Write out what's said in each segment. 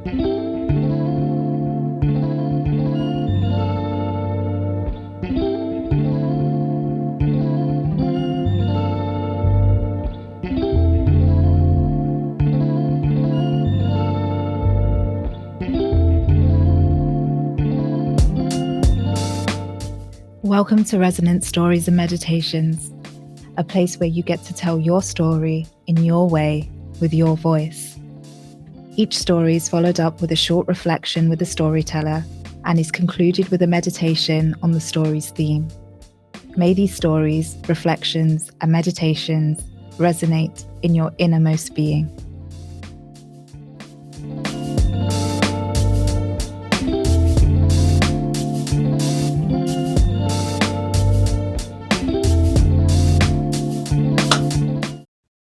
Welcome to Resonant Stories and Meditations, a place where you get to tell your story in your way with your voice. Each story is followed up with a short reflection with the storyteller and is concluded with a meditation on the story's theme. May these stories, reflections, and meditations resonate in your innermost being.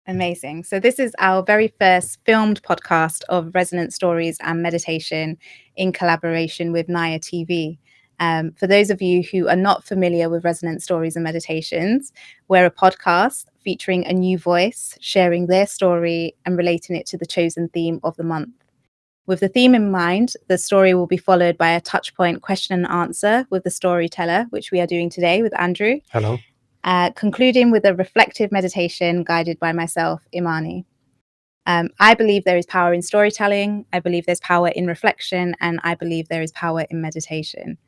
Amazing. So this is our very first filmed podcast of Resonant Stories and Meditation in collaboration with Naya TV. For those of you who are not familiar with Resonant Stories and Meditations, we're a podcast featuring a new voice, sharing their story and relating it to the chosen theme of the month. With the theme in mind, the story will be followed by a touchpoint question and answer with the storyteller, which we are doing today with Andrew. Hello. Concluding with a reflective meditation guided by myself, Imani. I believe there is power in storytelling, I believe there's power in reflection, and I believe there is power in meditation.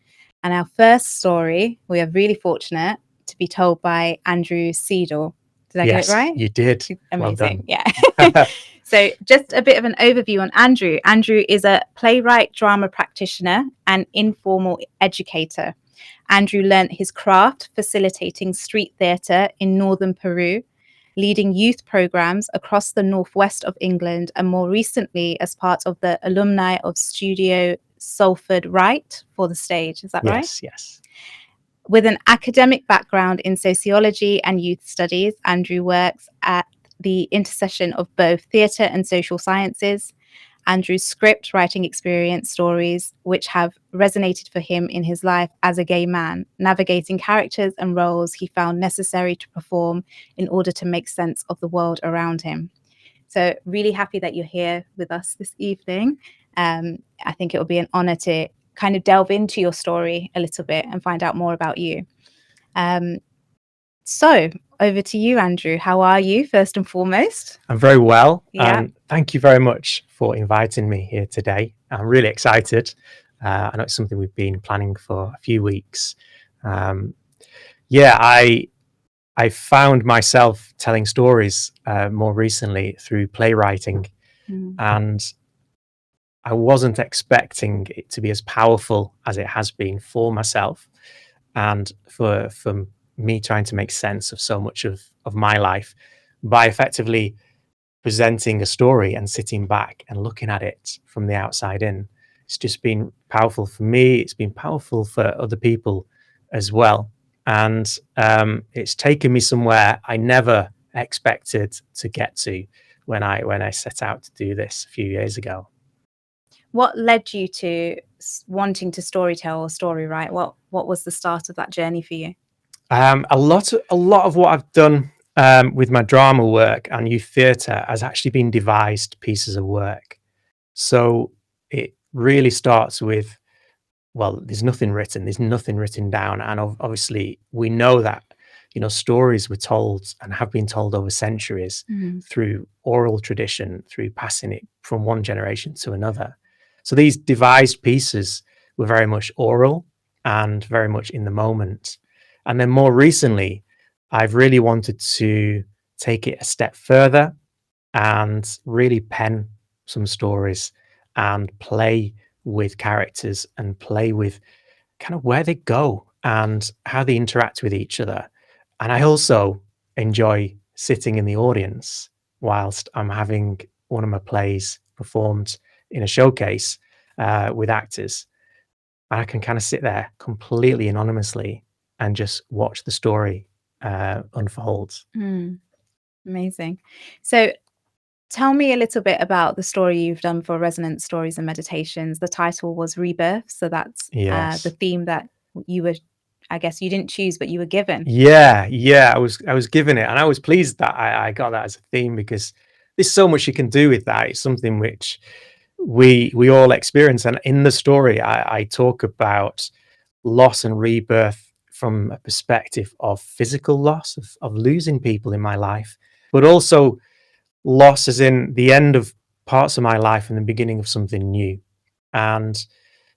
And our first story, we are really fortunate to be told by Andrew Seidel. Did I get it right? You did. Amazing. Well done. Yeah. So just a bit of an overview on Andrew. Andrew is a playwright, drama practitioner, and informal educator. Andrew learnt his craft facilitating street theatre in northern Peru, leading youth programs across the northwest of England, and more recently as part of the alumni of Studio Salford Wright for the stage. Is that right? Yes. With an academic background in sociology and youth studies, Andrew works at the intersection of both theatre and social sciences. Andrew's script writing experience stories which have resonated for him in his life as a gay man, navigating characters and roles he found necessary to perform in order to make sense of the world around him. So really happy that you're here with us this evening. I think it will be an honor to kind of delve into your story a little bit and find out more about you. So over to you, Andrew. How are you, first and foremost? I'm very well. Yeah. And thank you very much for inviting me here today. I'm really excited. I know it's something we've been planning for a few weeks. I found myself telling stories more recently through playwriting. And I wasn't expecting it to be as powerful as it has been for myself and for me trying to make sense of so much of my life by effectively presenting a story and sitting back and looking at it from the outside in. It's just been powerful for me. It's been powerful for other people as well. And it's taken me somewhere I never expected to get to when I set out to do this a few years ago. What led you to wanting to storytell or story write? What was the start of that journey for you? A lot of what I've done with my drama work and youth theatre has actually been devised pieces of work. So it really starts with, well, there's nothing written down. And obviously we know that, stories were told and have been told over centuries through oral tradition, through passing it from one generation to another. So these devised pieces were very much oral and very much in the moment. And then more recently, I've really wanted to take it a step further and really pen some stories and play with characters and play with kind of where they go and how they interact with each other. And I also enjoy sitting in the audience whilst I'm having one of my plays performed in a showcase with actors. And I can kind of sit there completely anonymously and just watch the story unfold. Amazing. So tell me a little bit about the story you've done for Resonant Stories and Meditations. The title was Rebirth. So that's the theme that you were, I guess you didn't choose, but you were given. Yeah. I was given it. And I was pleased that I got that as a theme because there's so much you can do with that. It's something which we all experience. And in the story, I talk about loss and rebirth from a perspective of physical loss, of losing people in my life, but also loss as in the end of parts of my life and the beginning of something new. And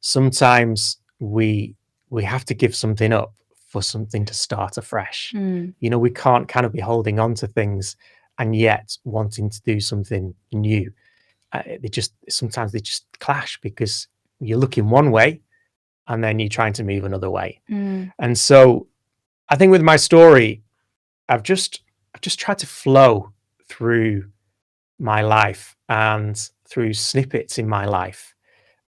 sometimes we have to give something up for something to start afresh. Mm. You know, we can't kind of be holding on to things and yet wanting to do something new. They just sometimes they just clash because you're looking one way and then you're trying to move another way. Mm. And so I think with my story, I've just tried to flow through my life and through snippets in my life,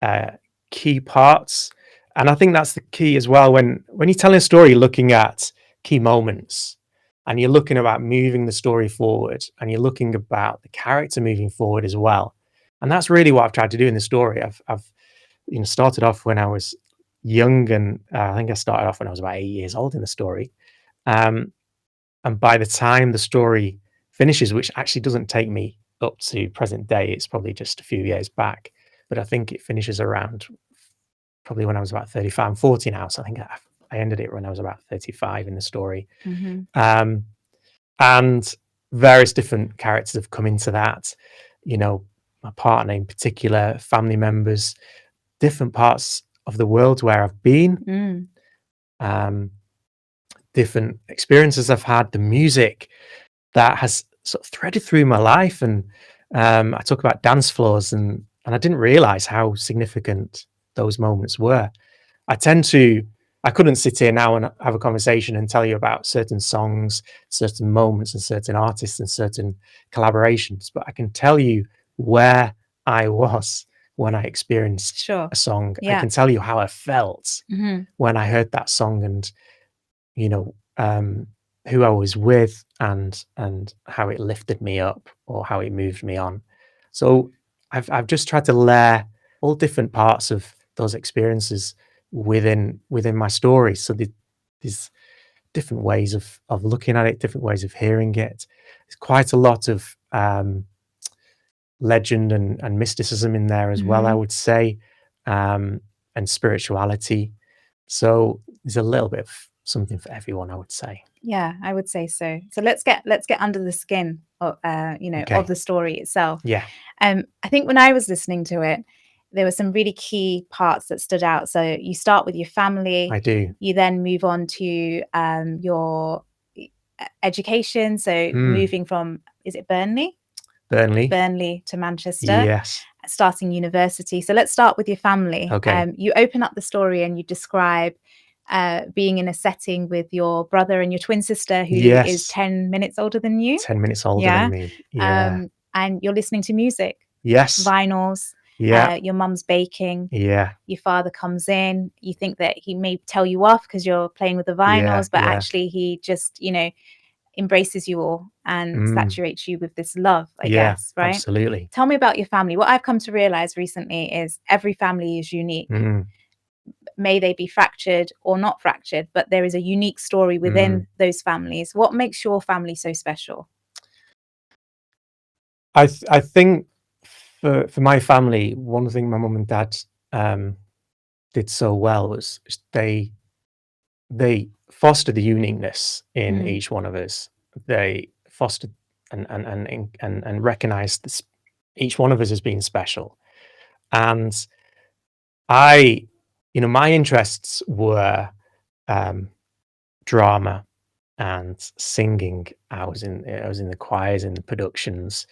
uh, key parts. And I think that's the key as well. When you're telling a story, you're looking at key moments and you're looking about moving the story forward and you're looking about the character moving forward as well. And that's really what I've tried to do in the story. I've started off when I was young, and I think I started off when I was about 8 years old in the story. Um, and by the time the story finishes, which actually doesn't take me up to present day, it's probably just a few years back, but I think it finishes around probably when I was about 35. I'm 40 now, so I think I ended it when I was about 35 in the story. Mm-hmm. Um, and various different characters have come into that. You know, my partner in particular, family members, different parts of the world where I've been, Mm. different experiences I've had, the music that has sort of threaded through my life. And I talk about dance floors, and I didn't realize how significant those moments were. I couldn't sit here now and have a conversation and tell you about certain songs, certain moments, and certain artists and certain collaborations, but I can tell you where I was when I experienced Sure. a song. I Yeah. can tell you how I felt Mm-hmm. when I heard that song, and you know, who I was with, and how it lifted me up or how it moved me on. So I've just tried to layer all different parts of those experiences within my story. So there's different ways of looking at it, different ways of hearing it. There's quite a lot of legend and mysticism in there as well, I Mm-hmm. would say, and spirituality. So there's a little bit of something for everyone, I would say. Yeah, I would say so. So let's get under the skin of of Okay. the story itself. Yeah, I think when I was listening to it, there were some really key parts that stood out. So you start with your family, I do. you then move on to your education. So Mm, moving from, is it Burnley? Burnley. Burnley to Manchester, Yes. starting university. So let's start with your family. Okay. You open up the story and you describe being in a setting with your brother and your twin sister who is Yes. 10 minutes older than you. 10 minutes older than Yeah. me. Yeah. And you're listening to music, Yes. vinyls, Yeah. your mum's baking, Yeah. your father comes in, you think that he may tell you off because you're playing with the Yeah. vinyls, but Yeah. actually he just, embraces you all and Mm, saturates you with this love, I yeah, guess, right? absolutely. Tell me about your family. What I've come to realize recently is every family is unique. Mm, May they be fractured or not fractured, but there is a unique story mm. within those families. What makes your family so special? I think for my family, one thing my mum and dad um, did so well was they fostered the uniqueness in Mm. each one of us. They fostered and recognized this, each one of us as being special. And I, my interests were um, drama and singing. I was in the choirs and the productions.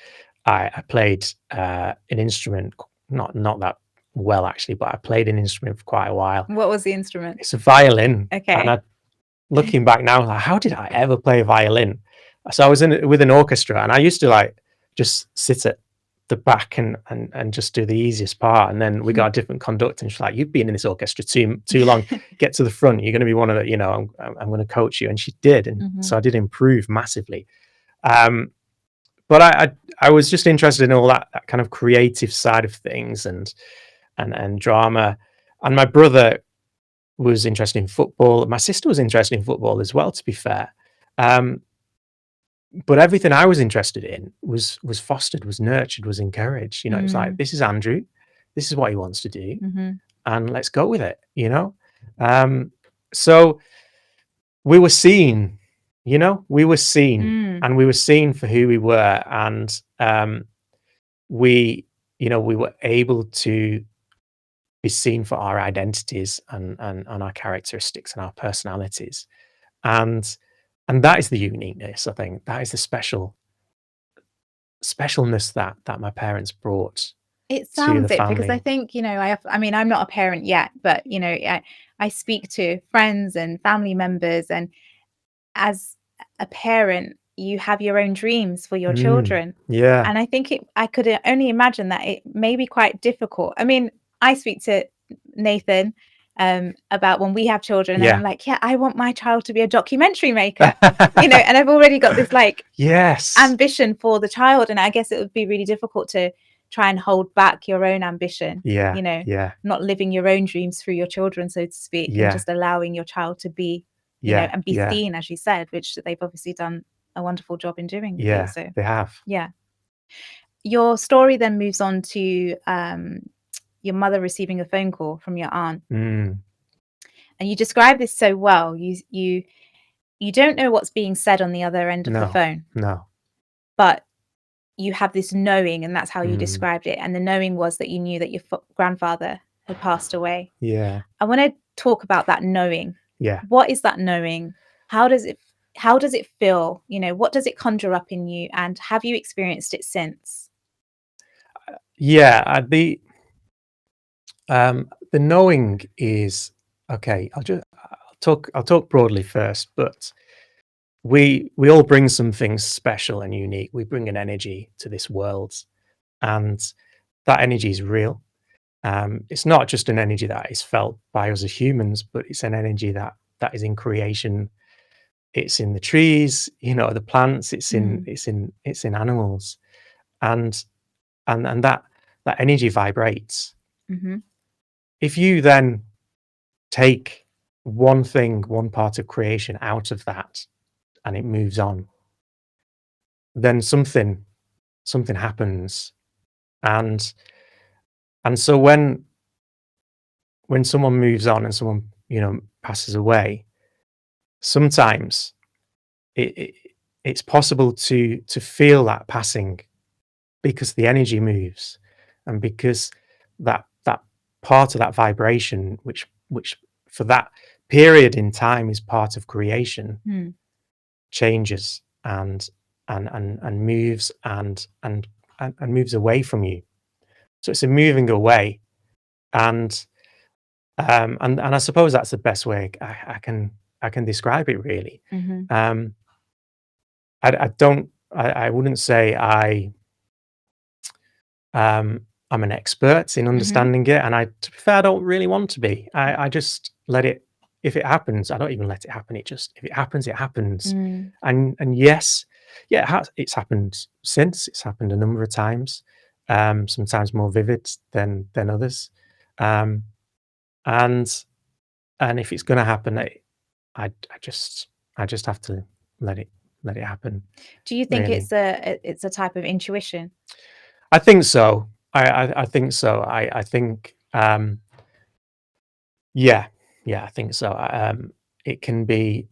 I played an instrument, not that well actually, but I played an instrument for quite a while. What was the instrument? It's a violin, and Okay. looking back now, like, how did I ever play a violin? So I was with an orchestra, and I used to like just sit at the back and just do the easiest part. And then we got a different conductor, and she's like, "You've been in this orchestra too long. Get to the front. You're going to be one of the, I'm going to coach you." And she did, and Mhm. so I did improve massively. But I was just interested in all that kind of creative side of things and drama. And my brother was interested in football. My sister was interested in football as well, to be fair. Um, but everything I was interested in was fostered, was nurtured, was encouraged. It was like, Mm. this is Andrew. this is what he wants to do, Mm-hmm. and let's go with it, So we were seen, we were seen, Mm. and we were seen for who we were, and we, we were able to be seen for our identities and our characteristics and our personalities, and that is the uniqueness. I think that is the specialness that my parents brought It to the sounds it because I family. think, I mean, I'm not a parent yet, but, I speak to friends and family members, and as a parent, you have your own dreams for your Mm, children. yeah, And I think I could only imagine that it may be quite difficult. I mean, I speak to Nathan about when we have children, and I'm yeah. like, yeah, I want my child to be a documentary maker, and I've already got this like Yes. ambition for the child. And I guess it would be really difficult to try and hold back your own ambition, Yeah, yeah, not living your own dreams through your children, so to speak, and yeah, just allowing your child to be, yeah, and be yeah, seen, as you said, which they've obviously done a wonderful job in doing with you. yeah, So, they have. yeah. Your story then moves on to your mother receiving a phone call from your aunt, Mm, and you describe this so well. You don't know what's being said on the other end of the no, phone, no. but you have this knowing, and that's how you Mm, described it. And the knowing was that you knew that your grandfather had passed away. yeah, I want to talk about that knowing. yeah. What is that knowing? How does it how does it feel? What does it conjure up in you? And have you experienced it since? Yeah, the knowing is okay. I'll talk broadly first, but we all bring something special and unique. We bring an energy to this world, and that energy is real. It's not just an energy that is felt by us as humans, but it's an energy that is in creation. It's in the trees, the plants. It's in Mm, it's in it's in animals, and and that energy vibrates. mhm, If you then take one thing, one part of creation out of that, and it moves on, then something happens, and so when someone moves on and someone passes away, sometimes it it's possible to feel that passing because the energy moves, and because that part of that vibration, which for that period in time is part of creation, mm, changes and moves and moves away from you. So it's a moving away, and and I suppose that's the best way I can describe it really. mhm, Um, I wouldn't say I'm an expert in mhm, understanding it, and to be fair, I don't really want to be. I just let it. If it happens, I don't even let it happen. If it happens, it happens. mm. And yes, yeah, it's happened since. It's happened a number of times. Sometimes more vivid than others. Um, and and if it's going to happen, I just have to let it let it happen. Do you think Really, it's a type of intuition? I think so. I think so. I think yeah, yeah, I think so. It can be.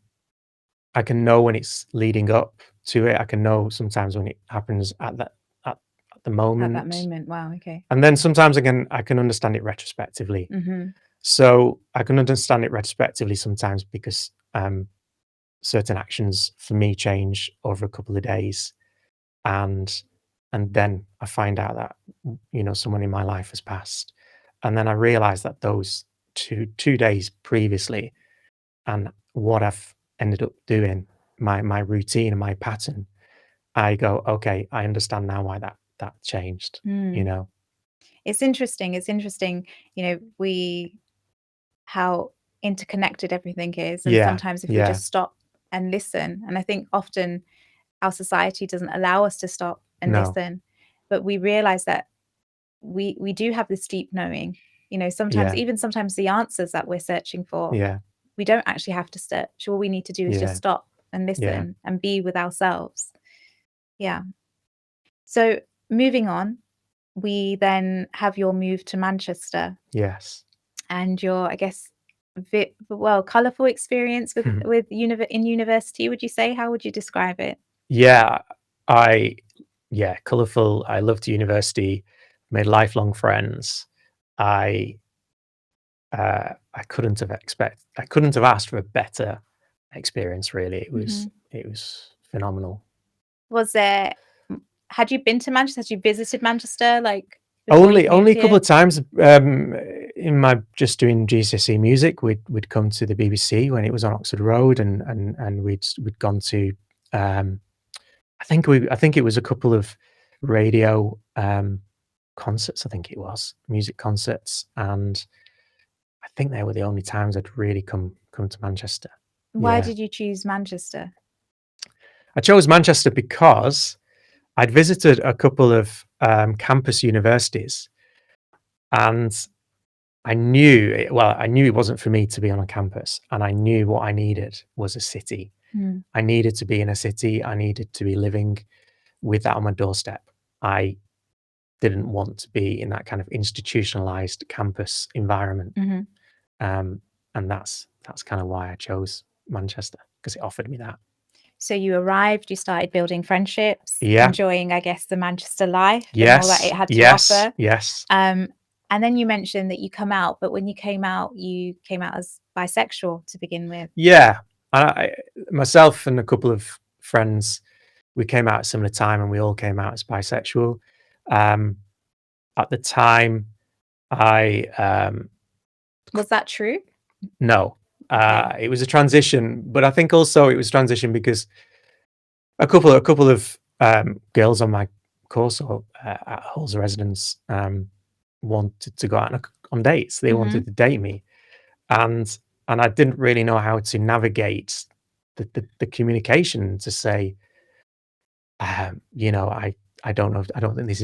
I can know when it's leading up to it. I can know sometimes when it happens at the At that moment, moment? Wow, okay. and then sometimes I can understand it retrospectively. Mhm, So I can understand it retrospectively sometimes because certain actions for me change over a couple of days, and then I find out that someone in my life has passed, and then I realize that those two days previously and what I've ended up doing, my routine and my pattern, I go, okay, I understand now why that changed. You mm. know, It's interesting, we how interconnected everything is, and yeah, sometimes if we yeah, just stop and listen, and I think often our society doesn't allow us to stop and no, listen, but we realize that we do have this deep knowing. yeah, Sometimes the answers that we're searching for, yeah, we don't actually have to search. All we need to do is just yeah, stop and yeah, listen and be with ourselves. Yeah. So moving on, we then have your move to Manchester Yes. and your, I guess, colourful experience with in university, would you say? How would you describe it? Yeah, I yeah, colourful. I loved university, made lifelong friends. I I couldn't have asked for a better experience really. Mhm. It was phenomenal. Was there had you been to Manchester? Had you visited Manchester, like, before you Only moved a couple here? of times, in my just doing GCSE music, we'd come to the BBC when it was on Oxford Road, and we'd gone to, um, I think it was a couple of radio, concerts, I think it was, music concerts, and I think they were the only times I'd really come to Manchester. Why Yeah. did you choose Manchester? I chose Manchester because I'd visited a couple of, campus universities, and I knew it wasn't for me to be on a campus, and I knew what I needed was a city. Mm, I needed to be in a city, I needed to be living with that on my doorstep. I didn't want to be in that kind of institutionalized campus environment, mhm. um, and that's kinda why I chose Manchester because it offered me that. So you arrived, you started building friendships, Yeah. enjoying, I guess, the Manchester life and all that it Yes. had to Yes. offer. Yes. Um, and then you mentioned that you come out, but when you came out as bisexual to begin with. Yeah. I myself and a couple of friends, we came out at a similar time, and we all came out as bisexual. Um, at the time, I, Was that true? no, Okay. it was a transition, but I think also it was a transition because a couple of, girls on my course or, at halls of residence, wanted to go out on dates. They wanted Mhm. to date me, and I didn't really know how to navigate the communication to say, you know, I don't know. I don't think this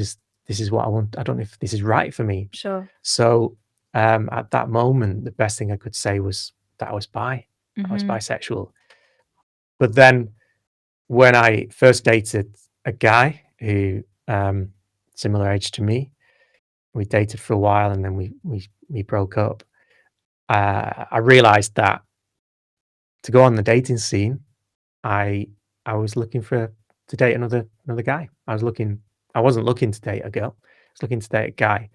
is what I want. I don't know if this is right for me. Sure. So at that moment, the best thing I could say was that I was Mhm. bisexual. But then when I first dated a guy who similar age to me, we dated for a while, and then we broke up. I realized that to go on the dating scene, I I was looking for to date another guy. I wasn't looking to date a girl. I was looking to date a guy.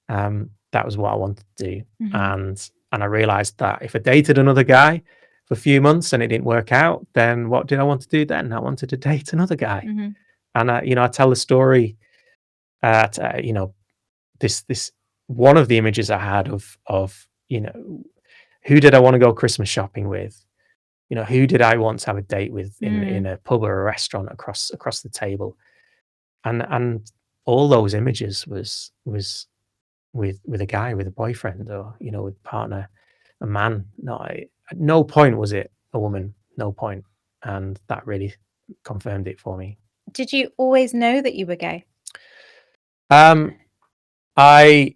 That was what I wanted to do. Mhm. And I realized that if I dated another guy for a few months and it didn't work out, then what did I want to do then? I wanted to date another guy. Mhm. And I tell the story at this one of the images I had of who did I want to go Christmas shopping with? Who did I want to have a date with in Mm. a pub or a restaurant across the table? And all those images was with a guy, with a boyfriend, or with a partner, a man. At no point was it a woman, no point, and that really confirmed it for me. Did you always know that you were gay? Um, I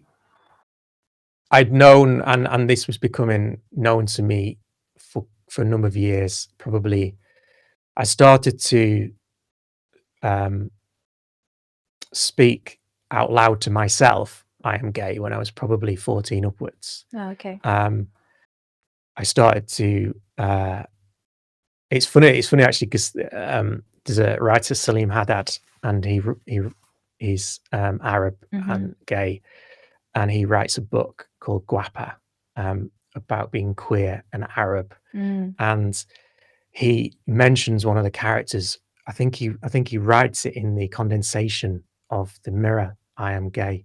I'd known, and this was becoming known to me for a number of years. Probably, I started to um, speak out loud to myself, "I am gay," when I was probably 14 upwards. Oh, okay. Um, I started to. It's funny actually because there's a writer, Salim Haddad, and he's Arab Mhm. and gay, and he writes a book called Guapa, about being queer and Arab, Mm. and he mentions one of the characters. I think he writes it in the condensation of the mirror, "I am gay,"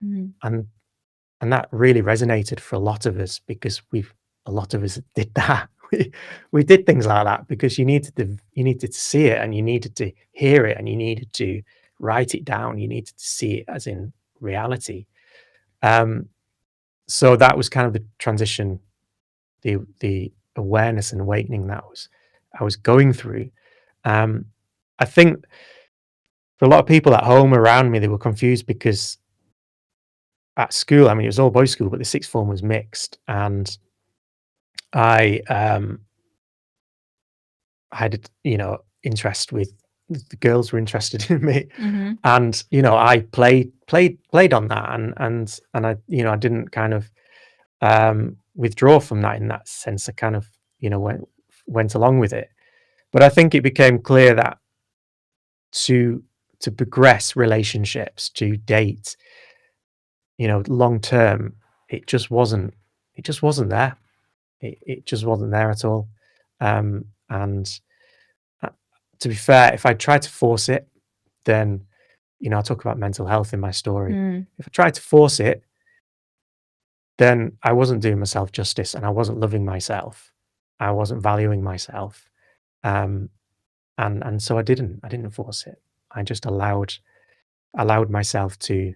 Mm. and that really resonated for a lot of us because a lot of us did that. We did things like that because you needed to see it, and you needed to hear it, and you needed to write it down. You needed to see it as in reality. Um, so that was kind of the transition, the awareness and awakening that I was going through. Um, I think for a lot of people at home around me, they were confused because at school, I mean, it was all boys' school, but the sixth form was mixed, and I had interest with the girls were interested in me, Mhm. and I played on that, and I I didn't kind of withdraw from that in that sense. I kind of went along with it, but I think it became clear that to progress relationships, to date, long term, it just wasn't there. It just wasn't there at all. And uh, to be fair, if I tried to force it, then I talk about mental health in my story. Mm. If I tried to force it, then I wasn't doing myself justice, and I wasn't loving myself. I wasn't valuing myself. Um, and so I didn't force it. I just allowed myself to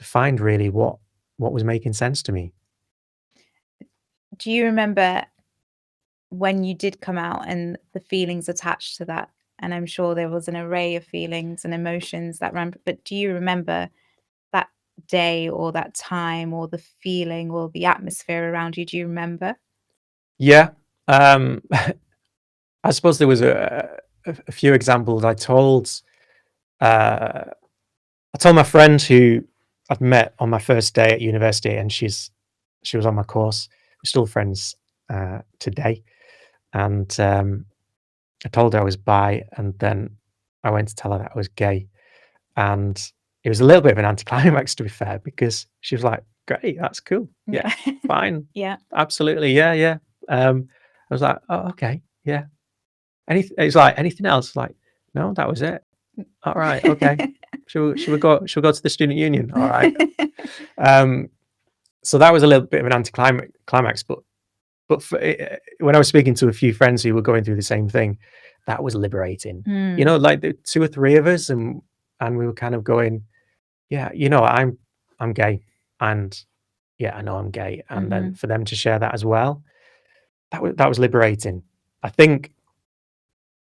find really what was making sense to me. Do you remember when you did come out and the feelings attached to that? And I'm sure there was an array of feelings and emotions that ran, but do you remember that day or that time or the feeling or the atmosphere around you? Do you remember? Yeah. Um, I suppose there was a few examples. Uh, I told my friend who I'd met on my first day at university, and she was on my course. We're still friends today. And I told her I was bi, and then I went to tell her that I was gay. And it was a little bit of an anticlimax, to be fair, because she was like, "Great, that's cool. Yeah, Yeah. fine, Yeah. absolutely, yeah, yeah." I was like, "Oh, okay, yeah." It's like, "Anything else?" Like, "No, that was it." "All right, okay. Should we go to the student union?" "All right." Um, so that was a little bit of an climax, but when I was speaking to a few friends who were going through the same thing, that was liberating. Mm. Like the two or three of us, and we were kind of going, "Yeah, I'm gay, and yeah, I know I'm gay," and then Mhm. for them to share that as well, that was liberating. I think,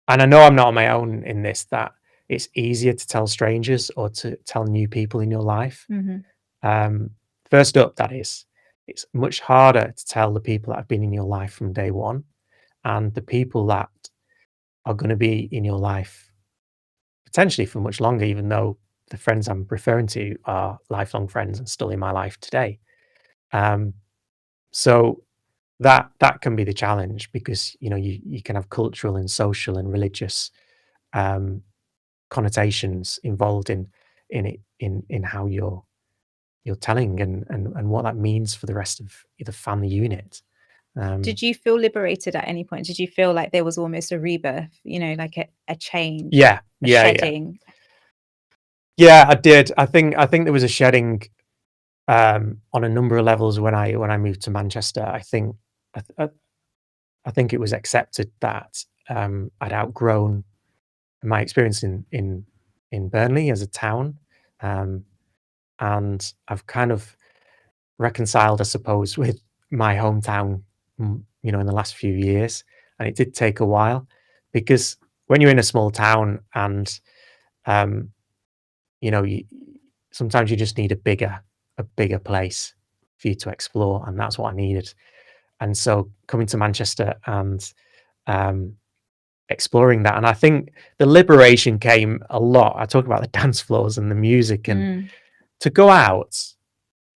and I know I'm not on my own in this, that it's easier to tell strangers or to tell new people in your life. Mhm. Um, First up, that is, it's much harder to tell the people that have been in your life from day one, and the people that are going to be in your life potentially for much longer, even though the friends I'm referring to are lifelong friends and still in my life today. Um, so that can be the challenge, because you can have cultural and social and religious um, connotations involved in it, in how you're telling, and what that means for the rest of the family unit. Um, Did you feel liberated at any point? Did you feel like there was almost a rebirth, like a change, yeah, a yeah, yeah, shedding? yeah. I did. I think there was a shedding on a number of levels when I moved to Manchester. I, th- I think it was accepted that I'd outgrown my experience in Burnley as a town, um, and I've kind of reconciled, I suppose, with my hometown, in the last few years. And it did take a while, because when you're in a small town, and um, you sometimes you just need a bigger place for you to explore, and that's what I needed. And so coming to Manchester and um, exploring that, and I think the liberation came a lot. I talk about the dance floors and the music, and Mm. to go out,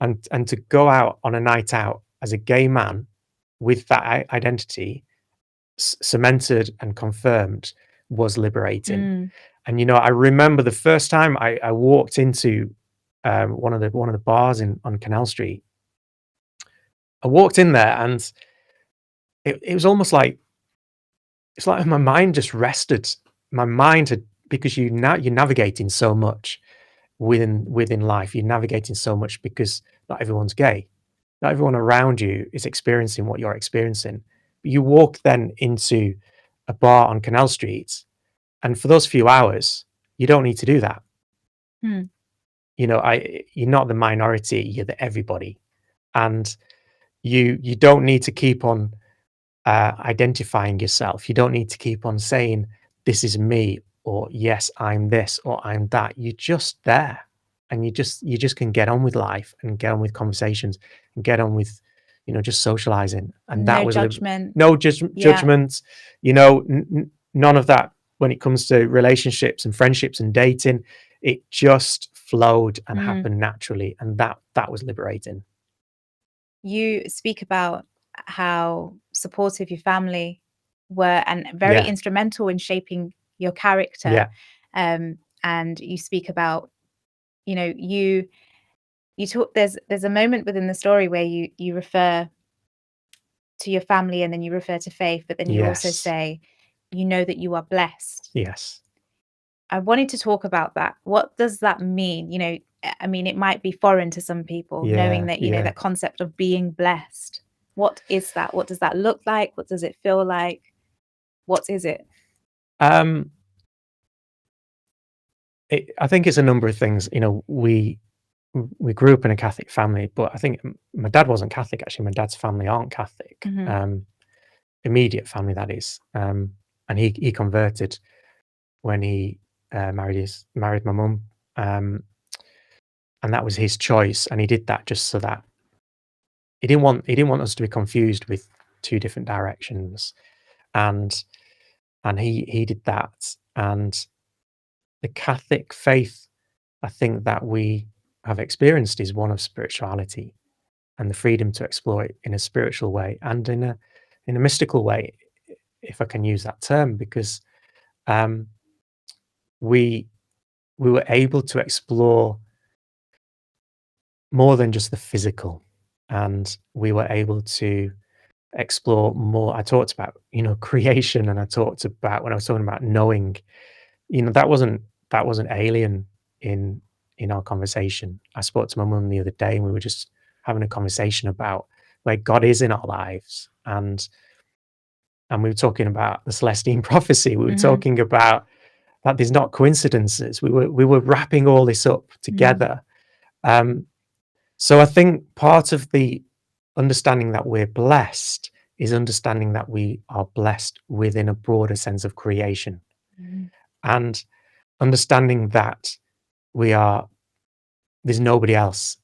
and to go out on a night out as a gay man with that identity cemented and confirmed was liberating. Mm. And I remember the first time I walked into one of the bars in on Canal Street. I walked in there, and it was almost like, it's like my mind just rested. My mind had, because you're navigating so much within life. You're navigating so much because not everyone's gay. Not everyone around you is experiencing what you're experiencing. But you walk then into a bar on Canal Street, and for those few hours, you don't need to do that. Mm. You're not the minority. You're the everybody, and you don't need to keep on identifying yourself. You don't need to keep on saying, "This is me," or "Yes, I'm this," or "I'm that." You're just there, and you just can get on with life, and get on with conversations, and get on with, just socializing. And that No was judgment. no Yeah. judgment. None of that. when it comes to relationships and friendships and dating, it just flowed and Mm. happened naturally, and that was liberating. You speak about how supportive your family were and very Yeah, instrumental in shaping your character. yeah, And you speak about, you know, you talk there's a moment within the story where you refer to your family and then you refer to faith, but then you also yes, say, you know that you are blessed. yes, I wanted to talk about that. What does that mean? I mean, it might be foreign to some people knowing yeah, that, yeah. that concept of being blessed. What is that? What does that look like? What does it feel like? What is it? Um, I think it's a number of things. We grew up in a Catholic family, but I think my dad wasn't Catholic. Actually, my dad's family aren't Catholic. Mhm. Immediate family, that is. And he converted when he married my mum, um, and that was his choice. And he did that just so that he didn't want us to be confused with two different directions. And he did that. And the Catholic faith, I think, that we have experienced is one of spirituality and the freedom to explore it in a spiritual way and in a mystical way, if I can use that term, because um, we we were able to explore more than just the physical, and we were able to explore more. I talked about creation, and I talked about when I was talking about knowing, that wasn't alien in our conversation. I spoke to my mum the other day, and we were just having a conversation about where God is in our lives, and we were talking about the Celestine prophecy. We were Mhm. talking about that there's not coincidences. We were wrapping all this up Mm. together. Um, so I think part of the understanding that we're blessed is understanding that we are blessed within a broader sense of creation, Mhm. and understanding that we are there's nobody else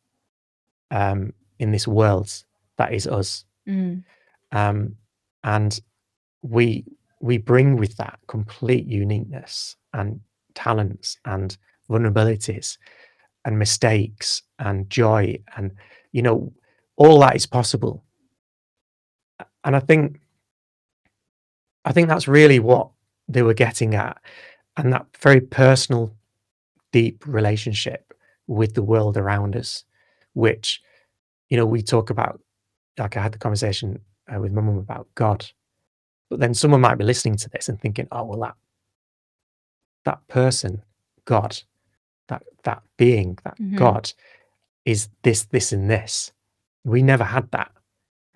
in this world that is us, Mm. um, and we we bring with that complete uniqueness and talents and vulnerabilities and mistakes and joy, and you know all that is possible. And I think that's really what they were getting at, and that very personal, deep relationship with the world around us, which we talk about. Like, I had the conversation with my mum about God, but then someone might be listening to this and thinking, "Oh, well, that person, God, that being, that Mhm. God, is this, this, and this." We never had that.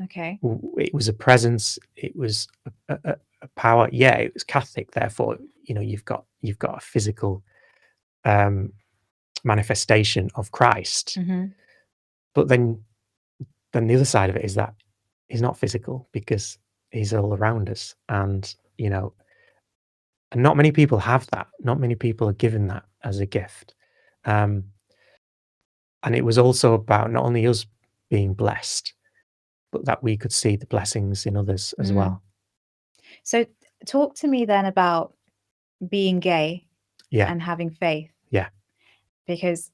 Okay. It was a presence. It was a power. Yeah, it was Catholic. Therefore, you've got a physical um, manifestation of Christ. Mhm. But then the other side of it is that he's not physical because he's all around us, and not many people have that. Not many people are given that as a gift. Um, and it was also about not only us being blessed, but that we could see the blessings in others as Mm. well. So talk to me then about being gay Yeah, and having faith, yeah, because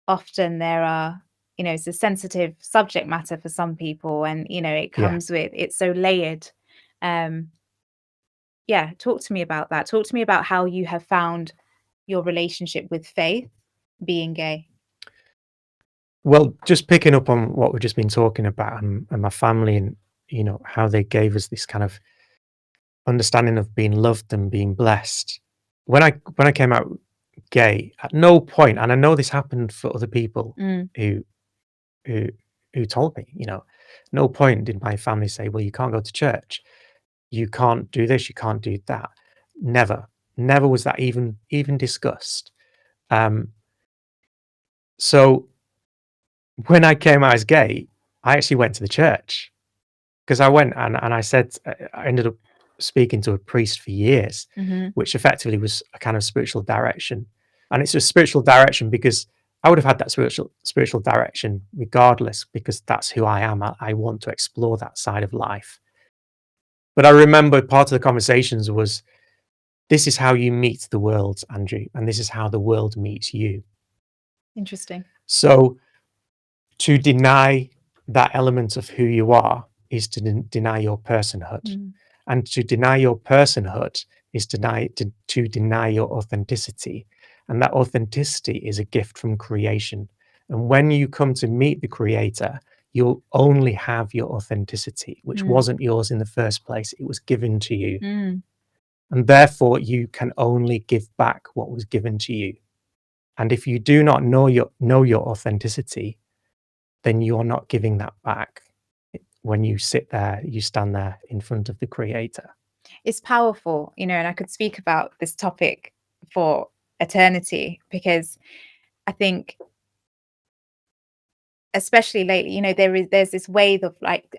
often there are, it's a sensitive subject matter for some people, and it yeah. comes with, it's so layered. um yeah, talk to me about that. Talk to me about how you have found your relationship with faith being gay. Well, just picking up on what we've just been talking about, and my family, and how they gave us this kind of understanding of being loved and being blessed. When I came out gay, at no point, and I know this happened for other people Mm. who who who told me, no point did my family say, "Well, you can't go to church, you can't do this, you can't do that." Never, never was that even discussed. Um, so when I came out as gay, I actually went to the church, because I went and I said, I ended up speaking to a priest for years, Mhm. which effectively was a kind of spiritual direction. And it's a spiritual direction because I would have had that spiritual direction regardless, because that's who I am. I want to explore that side of life. But I remember part of the conversations was this is how you meet the world, Andrew, and this is how the world meets you. Interesting. So to deny that element of who you are is to deny your personhood. Mm. And to deny your personhood is to deny your authenticity. And that authenticity is a gift from creation. And when you come to meet the creator, you'll only have your authenticity, which Mm. wasn't yours in the first place. It was given to you. Mm. And therefore, you can only give back what was given to you. And if you do not know your authenticity, then you're not giving that back. When you stand there in front of the creator. It's powerful, you know, and I could speak about this topic for eternity, because I think, especially lately, you know, there's this wave of like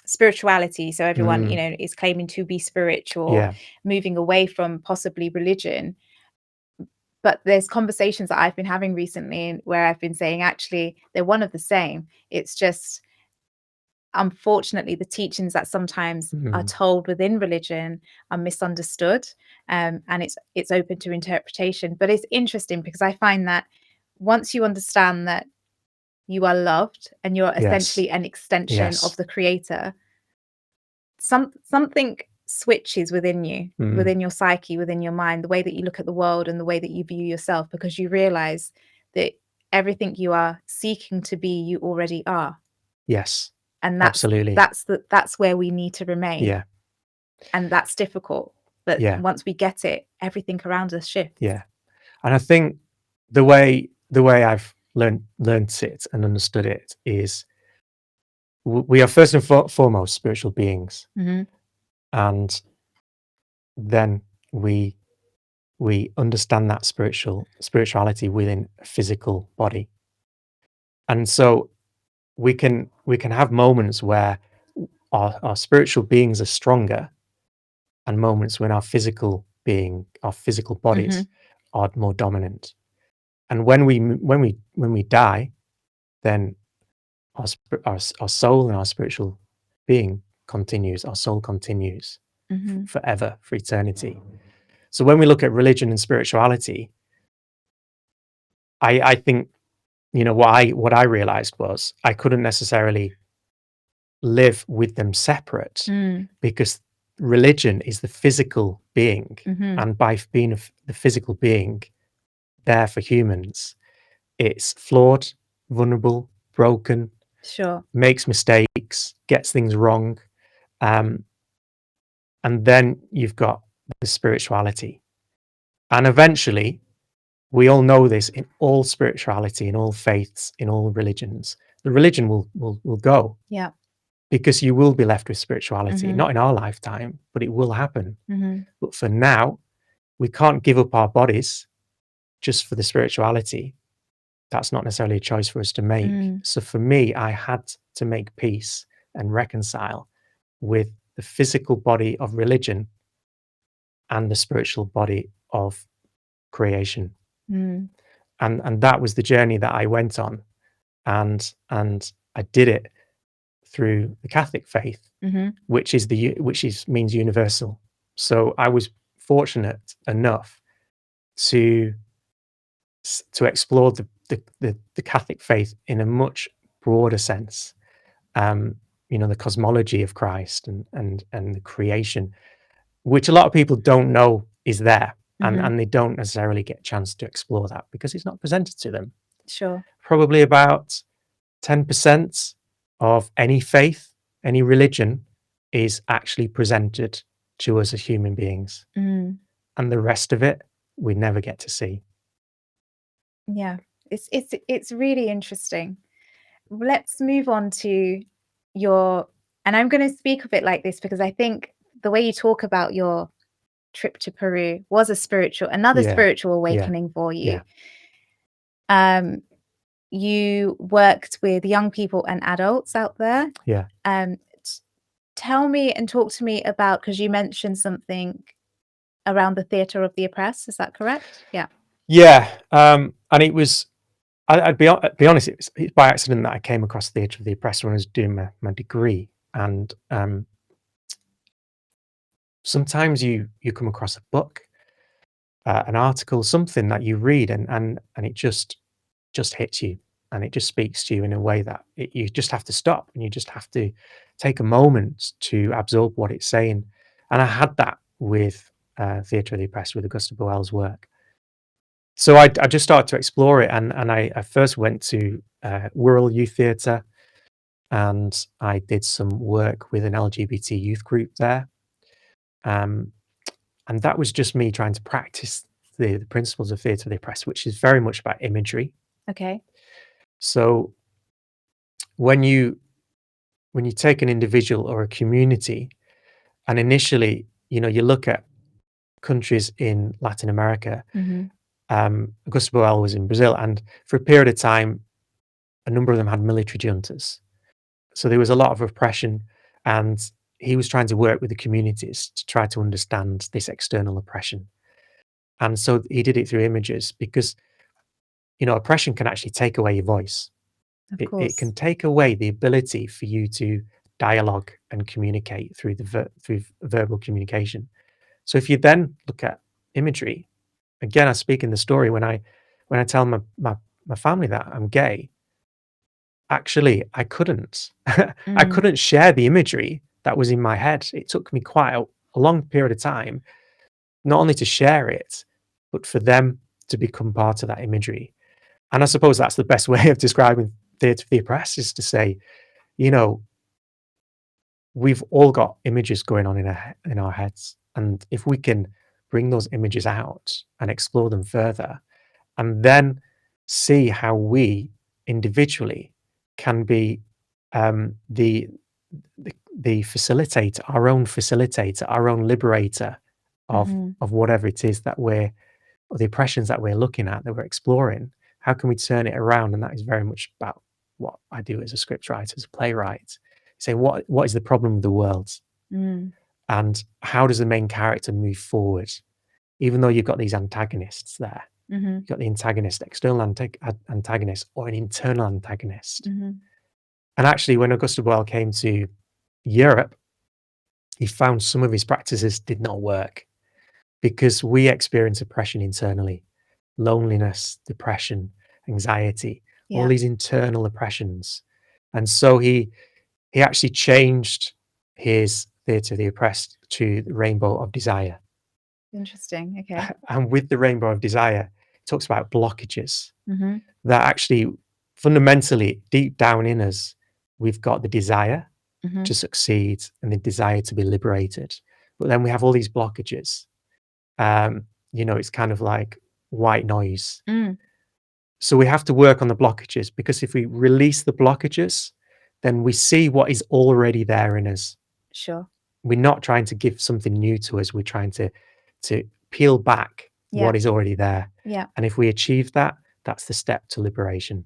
spirituality. So everyone, you know, is claiming to be spiritual, Yeah. moving away from possibly religion. But there's conversations that I've been having recently where I've been saying, actually, they're one of the same. It's just, unfortunately, the teachings that sometimes are told within religion are misunderstood, and it's open to interpretation. But it's interesting because I find that once you understand that you are loved and you're Yes. essentially an extension Yes. of the creator, something switches within you, within your psyche, within your mind, the way that you look at the world and the way that you view yourself, because you realize that everything you are seeking to be, you already are. Yes. And Absolutely. that's where we need to remain. Yeah. And that's difficult. But Yeah. once we get it, everything around us shifts. Yeah. And I think the way I've learned it and understood it is we are first and foremost spiritual beings, and then we understand that spirituality within a physical body. And so we can have moments where our spiritual beings are stronger, and moments when our physical bodies are more dominant. And when we die, then our soul and our spiritual being continues. Our soul continues forever, for eternity. So when we look at religion and spirituality, I think, you know, what I realized was I couldn't necessarily live with them separate, because religion is the physical being, and by being the physical being there for humans, it's flawed, vulnerable, broken, Sure. makes mistakes, gets things wrong, and then you've got the spirituality, and eventually, we all know this, in all spirituality, in all faiths, in all religions, the religion will go. Yeah. Because you will be left with spirituality, not in our lifetime, but it will happen. But for now, we can't give up our bodies just for the spirituality. That's not necessarily a choice for us to make. So for me, I had to make peace and reconcile with the physical body of religion and the spiritual body of creation. And that was the journey that I went on. And I did it through the Catholic faith, which means universal. So I was fortunate enough to explore the Catholic faith in a much broader sense. You know, the cosmology of Christ and the creation, which a lot of people don't know is there, and they don't necessarily get a chance to explore that because it's not presented to them. Sure. Probably about 10% of any faith, any religion, is actually presented to us as human beings. And the rest of it, we never get to see. Yeah. It's really interesting. Let's move on to your, and I'm going to speak of it like this because I think the way you talk about your trip to Peru was another Yeah. spiritual Yeah. awakening for you. Yeah. You worked with young people and adults out there. Yeah. Tell me and talk to me about, because you mentioned something around the theatre of the oppressed. Is that correct? Yeah. Yeah. And it was, I'd be honest, it's by accident that I came across Theatre of the Oppressed when I was doing my degree. And sometimes you come across a book, an article, something that you read, and it just hits you, and it just speaks to you in a way that you just have to stop, and you just have to take a moment to absorb what it's saying. And I had that with Theatre of the Oppressed, with Augusta Boel's work. So I just started to explore it, and I first went to Wirral Youth Theatre, and I did some work with an LGBT youth group there. Um, and that was just me trying to practice the principles of Theatre of the Oppressed, which is very much about imagery. Okay. So when you when you take an individual or a community, and initially, you look at countries in Latin America. Mhm. Augusto Boal was in Brazil, and for a period of time, a number of them had military juntas. So there was a lot of repression, and he was trying to work with the communities to try to understand this external oppression. And so he did it through images because, oppression can actually take away your voice. Of It can course. take away the ability for you to dialogue and communicate through through verbal communication. So if you then look at imagery, again, I speak in the story when I tell my family that I'm gay. Actually, I couldn't. I Mm. couldn't share the imagery that was in my head. It took me quite a long period of time, not only to share it, but for them to become part of that imagery. And I suppose that's the best way of describing Theatre of the Oppressed, is to say, you know, we've all got images going on in our heads. And if we can bring those images out and explore them further, and then see how we individually can be the facilitator, our own liberator Mhm. of whatever it is that we're, or the oppressions that we're looking at, that we're exploring. How can we turn it around? And that is very much about what I do as a scriptwriter, as a playwright. Say, what is the problem of the world, Mm. and how does the main character move forward, even though you've got these antagonists there. Mhm. You've got the antagonist, external antagonist, or an internal antagonist. Mhm. And actually, when Augusto Boal came to Europe, he found some of his practices did not work because we experience oppression internally, loneliness, depression, anxiety, all Yeah. these internal oppressions. And so he actually changed his Theatre of the Oppressed to the Rainbow of Desire. Interesting. Okay. And with the Rainbow of Desire, it talks about blockages Mhm. that actually fundamentally deep down in us, we've got the desire to Mhm. succeed and the desire to be liberated. But then we have all these blockages. It's kind of like white noise. Mm. So we have to work on the blockages, because if we release the blockages, then we see what is already there in us. Sure. We're not trying to give something new to us. We're trying to peel back Yeah. what is already there. Yeah. And if we achieve that, that's the step to liberation.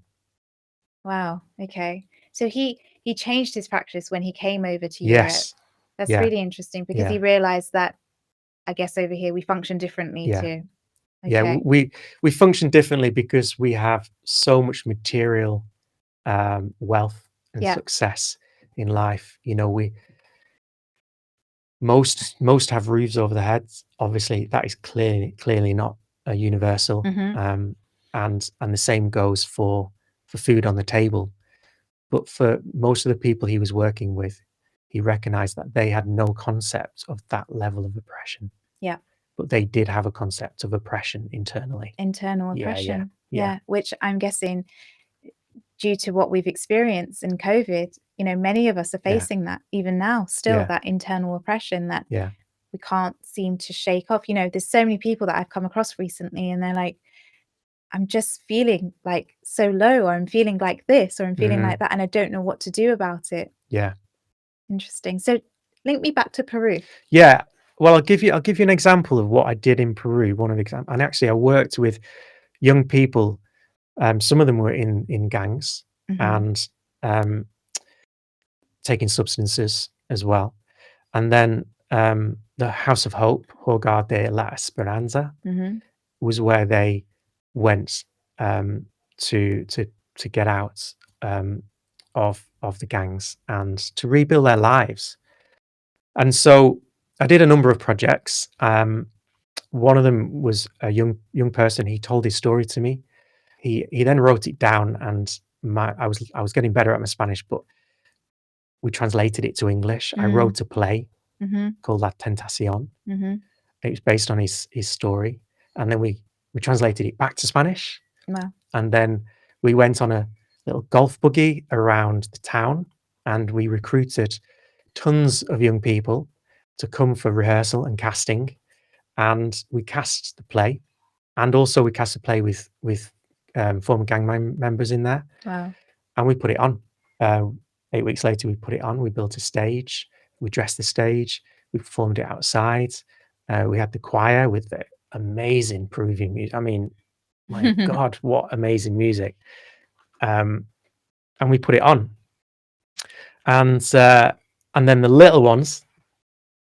Wow. Okay. So he changed his practice when he came over to Europe. Yes. That's Yeah. really interesting because he Yeah. realized that I guess over here we function differently Yeah. too. Yeah. Okay. We function differently because we have so much material wealth and Yeah. success in life. We most have roofs over their heads. Obviously, that is clearly not a universal. Mhm. And the same goes for food on the table. But for most of the people he was working with, he recognized that they had no concept of that level of oppression, Yeah. but they did have a concept of oppression internally. Internal Yeah, yeah, oppression. yeah, Yeah. Which I'm guessing due to what we've experienced in COVID, many of us are yeah, facing that even now, still yeah, that internal oppression that yeah. we can't seem to shake off. There's so many people that I've come across recently and they're like, I'm just feeling like so low, or I'm feeling like this, or I'm feeling like Mhm. that, and I don't know what to do about it. Yeah. Interesting. So link me back to Peru. Yeah. Well, I'll give you an example of what I did in Peru. One of the examples, and actually, I worked with young people. Some of them were in gangs Mhm. and um, taking substances as well. And then the House of Hope, Hogar de la Esperanza, Mhm. was where they went um, to get out of the gangs and to rebuild their lives. And so I did a number of projects. One of them was a young person. He told his story to me. He then wrote it down, and I was getting better at my Spanish, but we translated it to English. I Mm. wrote a play Mhm. called La Tentacion. Mhm. It was based on his story, and then we translated it back to Spanish, Wow. and then we went on a little golf buggy around the town, and we recruited tons of young people to come for rehearsal and casting, and we cast the play, and also we cast the play with former gang members in there, Wow. and we put it on. Uh, 8 weeks later, we put it on. We built a stage. We dressed the stage. We performed it outside. We had the choir with the amazing Peruvian music. I mean, my God, what amazing music! And we put it on, and then the little ones,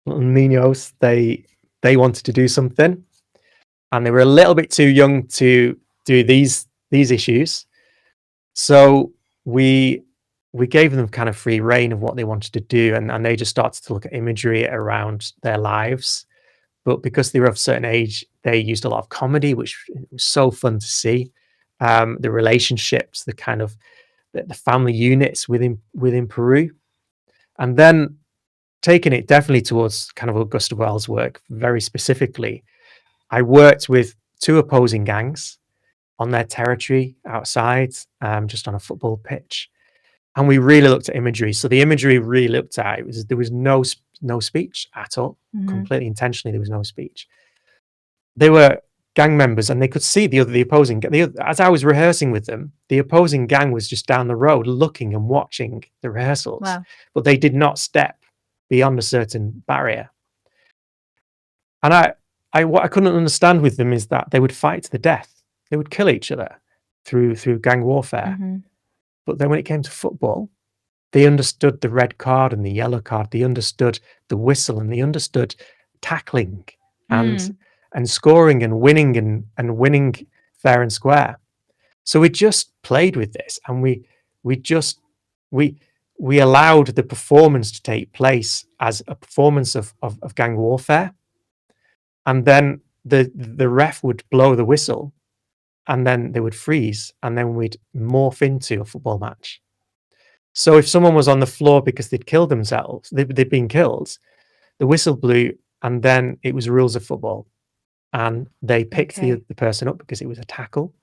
little niños, they wanted to do something, and they were a little bit too young to do these issues. So we gave them kind of free reign of what they wanted to do, and they just started to look at imagery around their lives. But because they were of a certain age, they used a lot of comedy, which was so fun to see. The relationships, the kind of the family units within Peru, and then taking it definitely towards kind of Augusta Wells' work very specifically. I worked with two opposing gangs on their territory outside, just on a football pitch, and we really looked at imagery. So the imagery really looked at there was no speech at all. Mhm. Completely intentionally, there was no speech. They were gang members, and they could see the opposing. As I was rehearsing with them, the opposing gang was just down the road, looking and watching the rehearsals, Wow. but they did not step beyond a certain barrier. And what I couldn't understand with them is that they would fight to the death. They would kill each other through gang warfare. Mhm. But then when it came to football, they understood the red card and the yellow card. They understood the whistle, and they understood tackling and Mm. scoring and winning and winning fair and square. So we just played with this, and we just we we allowed the performance to take place as a performance of gang warfare, and then the ref would blow the whistle, and then they would freeze, and then we'd morph into a football match. So if someone was on the floor because they'd killed themselves, they'd been killed, the whistle blew, and then it was rules of football. And they picked Okay. the person up because it was a tackle.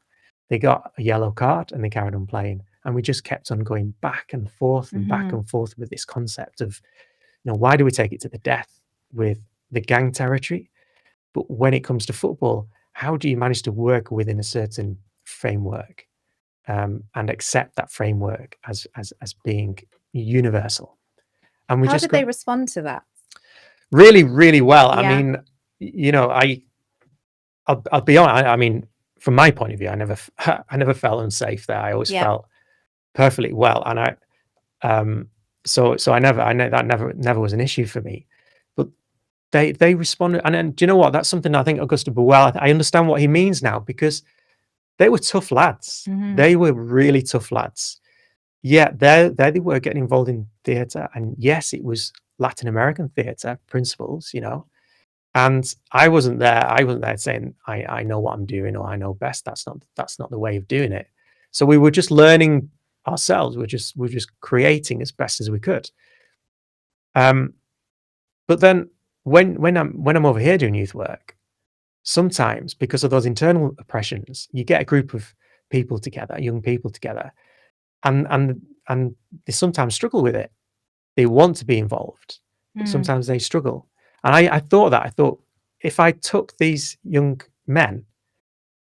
They got a yellow card, and they carried on playing. And we just kept on going back and forth and back Mhm. and forth with this concept of, why do we take it to the death with the gang territory? But when it comes to football, how do you manage to work within a certain framework, and accept that framework as being universal? And we How just did they got respond to that? really, really well. I Yeah. mean, I'll be honest. I mean, from my point of view, I never felt unsafe there. I always Yeah. felt perfectly well, and so I know that never was an issue for me. But they responded, and do you know what? That's something I think Augusta Buell. I understand what he means now, because they were tough lads. Mhm. They were really tough lads. Yeah, there they were getting involved in theatre, and yes, it was Latin American theatre principles, and I wasn't there. I wasn't there saying I know what I'm doing, or I know best. That's not the way of doing it. So we were just learning ourselves. We're just creating as best as we could. But then when I'm over here doing youth work, sometimes because of those internal oppressions, you get a group of people together, young people together, and they sometimes struggle with it. They want to be involved, but Mm. sometimes they struggle. And I thought that. I thought, if I took these young men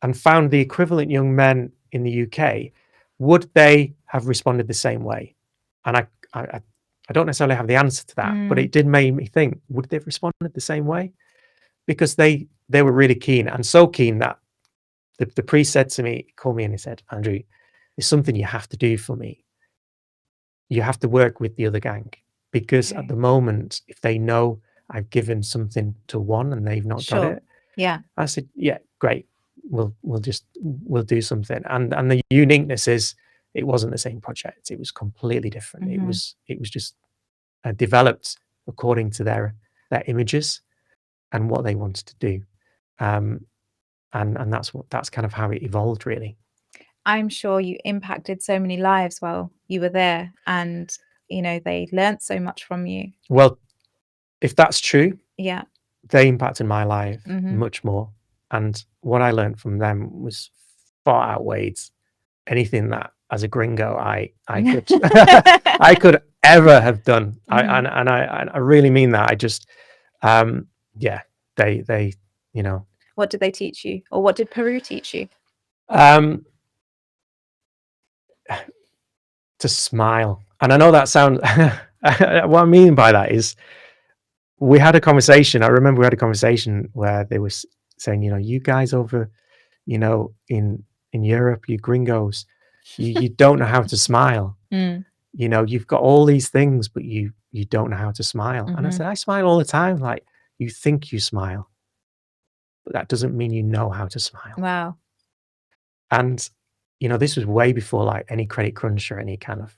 and found the equivalent young men in the UK, would they have responded the same way? And I don't necessarily have the answer to that, but Mm. it did make me think, would they have responded the same way? Because they were really keen, and so keen that the priest said to me, called me, and he said, Andrew, there's something you have to do for me. You have to work with the other gang, because at Okay. the moment, if they know I've given something to one and they've not got Sure. it, Yeah. I said, yeah, great. We'll do something. And the uniqueness is, it wasn't the same project. It was completely different. Mhm. It was just developed according to their their images and what they wanted to do. And that's kind of how it evolved, really. I'm sure you impacted so many lives while you were there, and, they learnt so much from you. Well, if that's true, Yeah. they impacted my life Mhm. much more, and what I learned from them was far outweighed anything that, as a gringo, I could I could ever have done. Mhm. I really mean that. I just, yeah, they, you know, What did they teach you? Or what did Peru teach you? um, to smile. And I know that sounds. What I mean by that is, we had a conversation. I remember we had a conversation where they were saying, you guys over, in Europe, you gringos, you don't know how to smile. Mm. You've got all these things, but you don't know how to smile. And I Mhm. said, I smile all the time. Like, you think you smile, but that doesn't mean you know how to smile. Wow. And this was way before like any credit crunch or any kind of,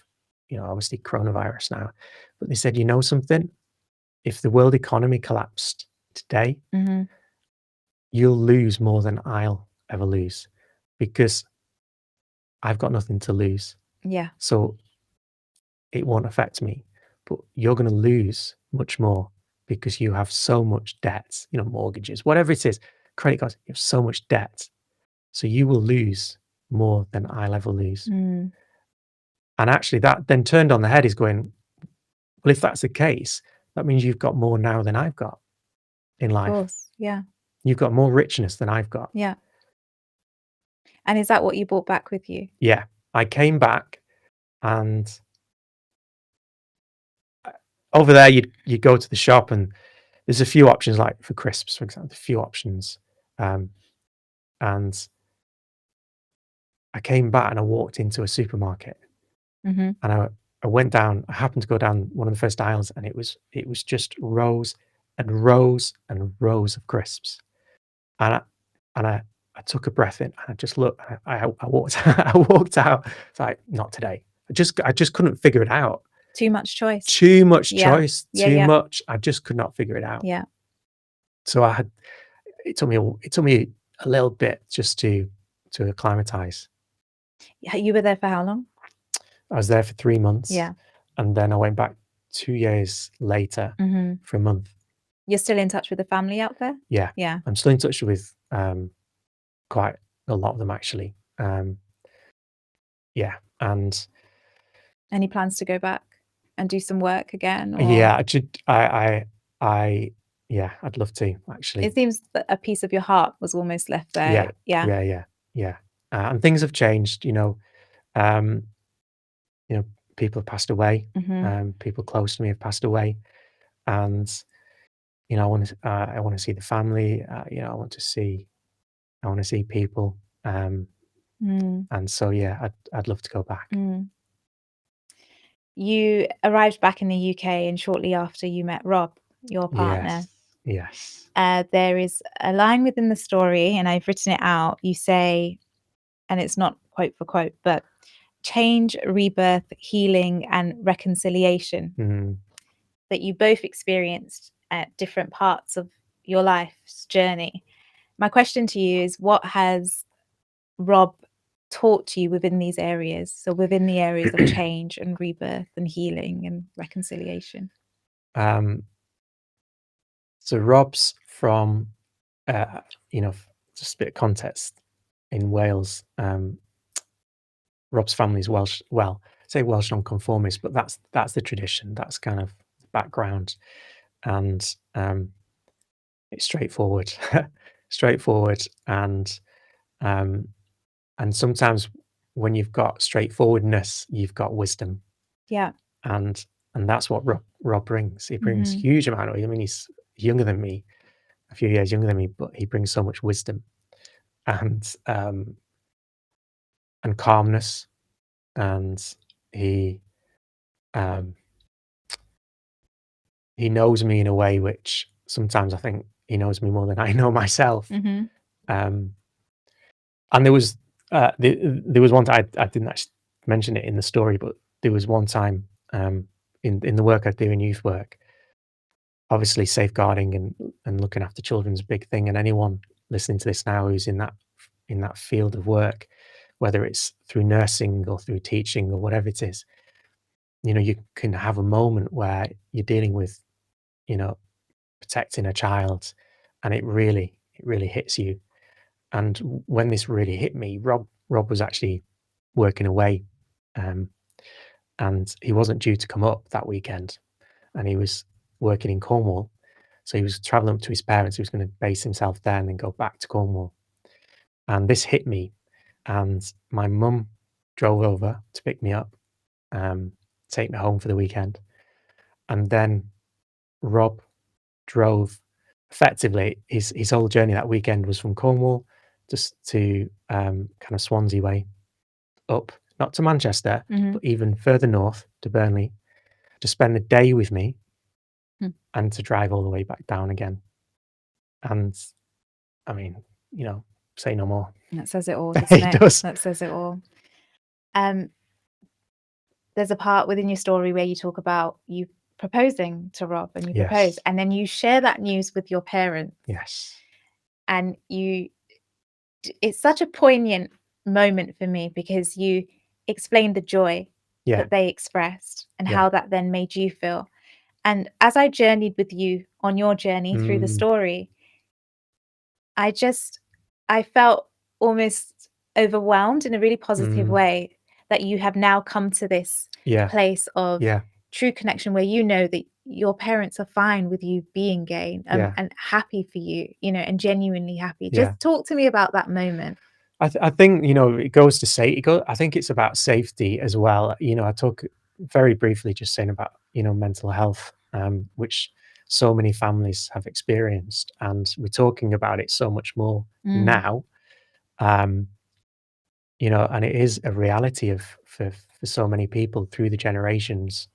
obviously coronavirus now. But they said, something? If the world economy collapsed today, Mhm. you'll lose more than I'll ever lose, because I've got nothing to lose. Yeah. So it won't affect me. But you're going to lose much more because you have so much debt, mortgages, whatever it is, credit cards, you have so much debt. So you will lose more than I'll ever lose. Mm. And actually, that then turned on the head is going, well, if that's the case, that means you've got more now than I've got in Of life. course. Yeah. You've got more richness than I've got. Yeah. And is that what you brought back with you? Yeah. I came back, and over there, you'd go to the shop, and there's a few options, like for crisps, for example, a few options. And I came back and I walked into a supermarket, Mhm. and I went down. I happened to go down one of the first aisles, and it was just rows and rows and rows of crisps. And I took a breath in, and I just looked. I walked I walked out. It's like, not today. I just couldn't figure it out. Too much choice. Too much Yeah. choice. Yeah, Too yeah. much. I just could not figure it out. Yeah. So it took me a little bit just to acclimatize. You were there for how long? I was there for 3 months, Yeah. and then I went back 2 years later Mhm. for a month. You're still in touch with the family out there? Yeah, Yeah. I'm still in touch with, quite a lot of them, actually. Yeah, and Any plans to go back and do some work again, or yeah, I should I yeah, I'd love to, it actually. seems that a piece of your heart was almost left there. Yeah, Yeah. yeah, yeah, yeah, and things have changed, um, you know, people have passed away, Mhm. people close to me have passed away, and, I wanna see the family, I wanna see people, Mm. and so, yeah, I'd love to go back. Mm. You arrived back in the UK, and shortly after you met Rob, your Yes, partner. yes. There is a line within the story, and I've written it out. You say, and it's not quote for quote, but change, rebirth, healing, and reconciliation Mm, that you both experienced at different parts of your life's journey. My question to you is, what has Rob taught to you within these areas? So within the areas of change and rebirth and healing and reconciliation. um, so Rob's from, uh, just a bit of context, in Wales, Rob's family is Welsh. Well, I say Welsh nonconformist, but that's the tradition. That's kind of the background, and it's straightforward, straightforward, um, and sometimes when you've got straightforwardness, you've got wisdom, Yeah. and that's what Rob brings. He brings Mhm. huge amount of. I mean, he's younger than me, a few years younger than me, but he brings so much wisdom and calmness, and he um, he knows me in a way which sometimes I think he knows me more than I know myself. Mhm. Um, and there was one time I didn't actually mention it in the story, but there was one time, in the work I do in youth work, obviously safeguarding and looking after children's a big thing, and anyone listening to this now who's in that field of work, whether it's through nursing or through teaching or whatever it is, you can have a moment where you're dealing with, you know, protecting a child, and it really hits you. And when this really hit me, Rob was actually working away, um, and he wasn't due to come up that weekend, and he was working in Cornwall. So he was traveling up to his parents. He was going to base himself there and then go back to Cornwall. And this hit me, and my mum drove over to pick me up, um, take me home for the weekend, and then Rob drove. Effectively, his whole journey that weekend was from Cornwall just to kind of Swansea way up, not to Manchester, Mhm. but even further north to Burnley, to spend the day with me Mm. and to drive all the way back down again. And I mean, say no more. That says it all, doesn't It it? does. That says it all. Um, there's a part within your story where you talk about you proposing to Rob and you propose, Yes. and then you share that news with your parents, Yes. and it's such a poignant moment for me because you explained the joy Yeah. that they expressed and Yeah. how that then made you feel. And as I journeyed with you on your journey through the Mm, story, I felt almost overwhelmed in a really positive mm, way that you have now come to this yeah. place of Yeah. true connection where you know that your parents are fine with you being gay, Yeah. and happy for you, and genuinely happy. Yeah. Just talk to me about that moment. I think, it goes to say I think it's about safety as well. I talk very briefly just saying about, mental health, which so many families have experienced, and we're talking about it so much more Mm, now. Um, and it is a reality for so many people through the generations.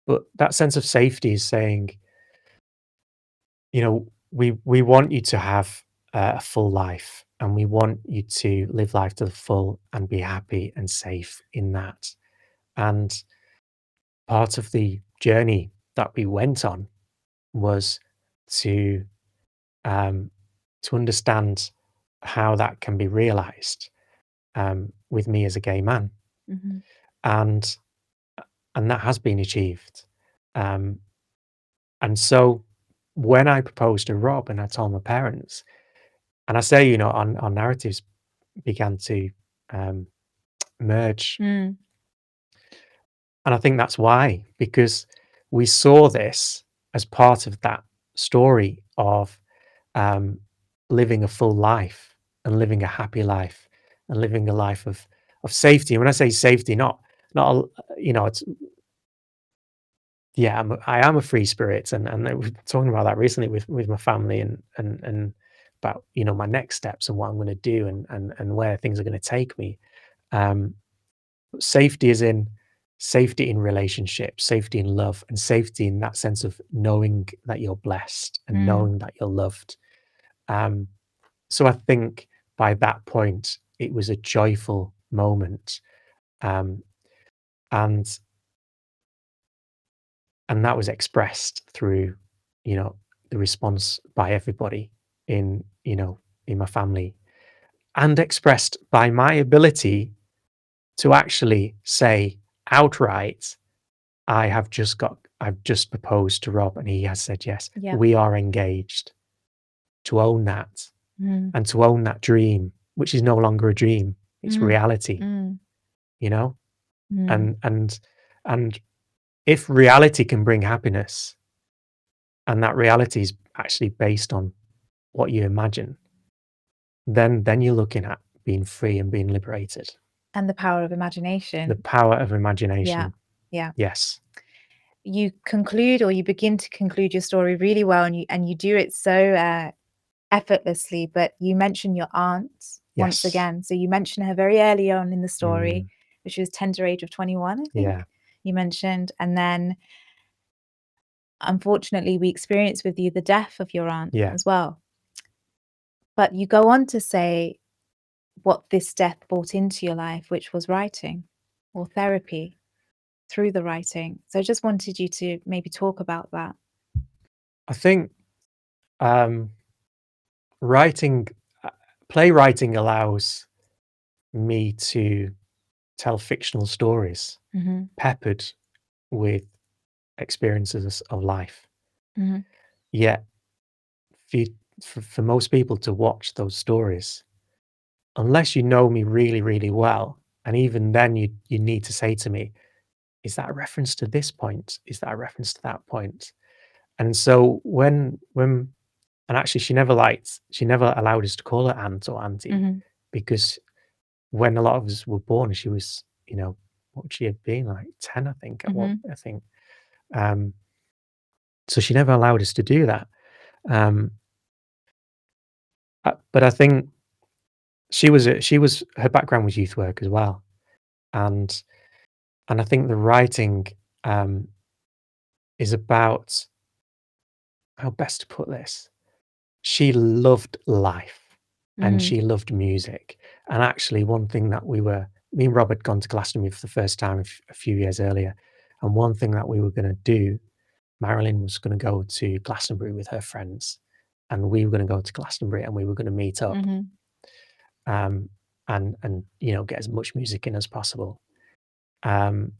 But that sense of safety is saying, we want you to have a full life, and we want you to live life to the full and be happy and safe in that. And part of the journey that we went on was to um, to understand how that can be realized, with me as a gay man, mhm, and that has been achieved. Um, and so when I proposed to Rob and I told my parents, and I say, our narratives began to um, merge. mm, And I think that's why, because we saw this as part of that story of um, living a full life and living a happy life and living a life of safety. And when I say safety, not it's yeah, I am a free spirit, and I was talking about that recently with my family, and about my next steps and what I'm going to do, and where things are going to take me. Um, Safety is in safety in relationships, safety in love, and safety in that sense of knowing that you're blessed and mm. knowing that you're loved. Um, so I think by that point, it was a joyful moment, um, and that was expressed through, the response by everybody in in my family, and expressed by my ability to actually say outright, I've just proposed to Rob and he has said yes. Yeah. We are engaged. To own that, Mm, and to own that dream, which is no longer a dream, it's mm, reality, mm, you know? mm. And if reality can bring happiness, and that reality is actually based on what you imagine, then you're looking at being free and being liberated. And the power of The imagination. power of Yeah, imagination. yeah. Yes. You conclude, or you begin to conclude your story really well, and you do it so effortlessly. But you mention your aunt once Yes. again. So you mention her very early on in the story, Mm, which was tender age of 21, I think yeah. you mentioned. And then, unfortunately, we experienced with you the death of your aunt Yeah. as well. But you go on to say what this death brought into your life, which was writing or therapy through the writing. So I just wanted you to maybe talk about that. I think um, writing, uh, playwriting allows me to tell fictional stories Mhm. peppered with experiences of life. Mhm. Yet, for, for most people to watch those stories, unless you know me really, really well, and even then, you need to say to me, "Is that a reference to this point? Is that a reference to that point?" And so when and actually, she never allowed us to call her aunt or auntie Mhm. because when a lot of us were born, she was, what would she have been like 10, I think. At what Mhm. I think. Um, so she never allowed us to do that. Um, but I think she was her background was youth work as well, and I think the writing um, is about how best to put this. She loved life and Mhm. she loved music. And actually, one thing that me and Rob had gone to Glastonbury for the first time a few years earlier. And one thing that we were going to do, Marilyn was going to go to Glastonbury with her friends. And we were going to go to Glastonbury and we were going to meet up Mhm. um, and get as much music in as possible. Um,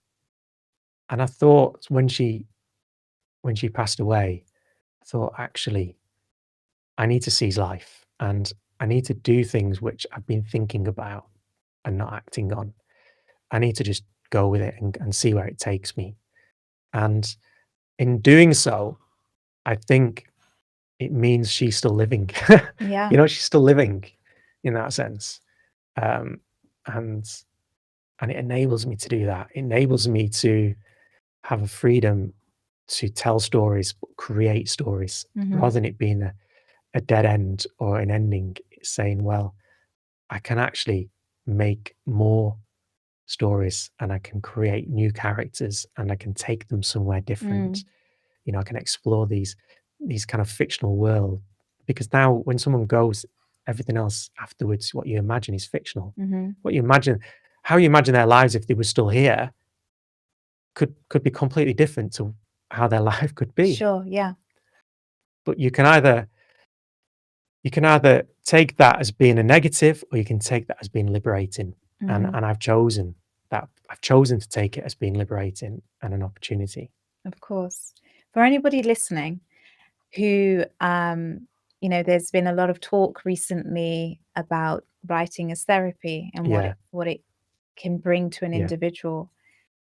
and I thought when she passed away, I thought actually I need to seize life and I need to do things which I've been thinking about and not acting on. I need to just go with it and see where it takes me. And in doing so, I think it means she's still living. Yeah. She's still living in that sense. Um, and it enables me to do that. It enables me to have a freedom to tell stories, create stories, Mhm. rather than it being a dead end or an ending. It's saying, well, I can actually make more stories and I can create new characters and I can take them somewhere different. Mm. I can explore these kind of fictional world because now when someone goes, everything else afterwards, what you imagine is fictional. Mhm. What you imagine, how you imagine their lives if they were still here could be completely different to how their life could be. Sure. Yeah. But you can either take that as being a negative or you can take that as being liberating. And Mhm. I've chosen that. I've chosen to take it as being liberating and an opportunity. Of course. For anybody listening who, there's been a lot of talk recently about writing as therapy and Yeah, what it can bring to an yeah, individual,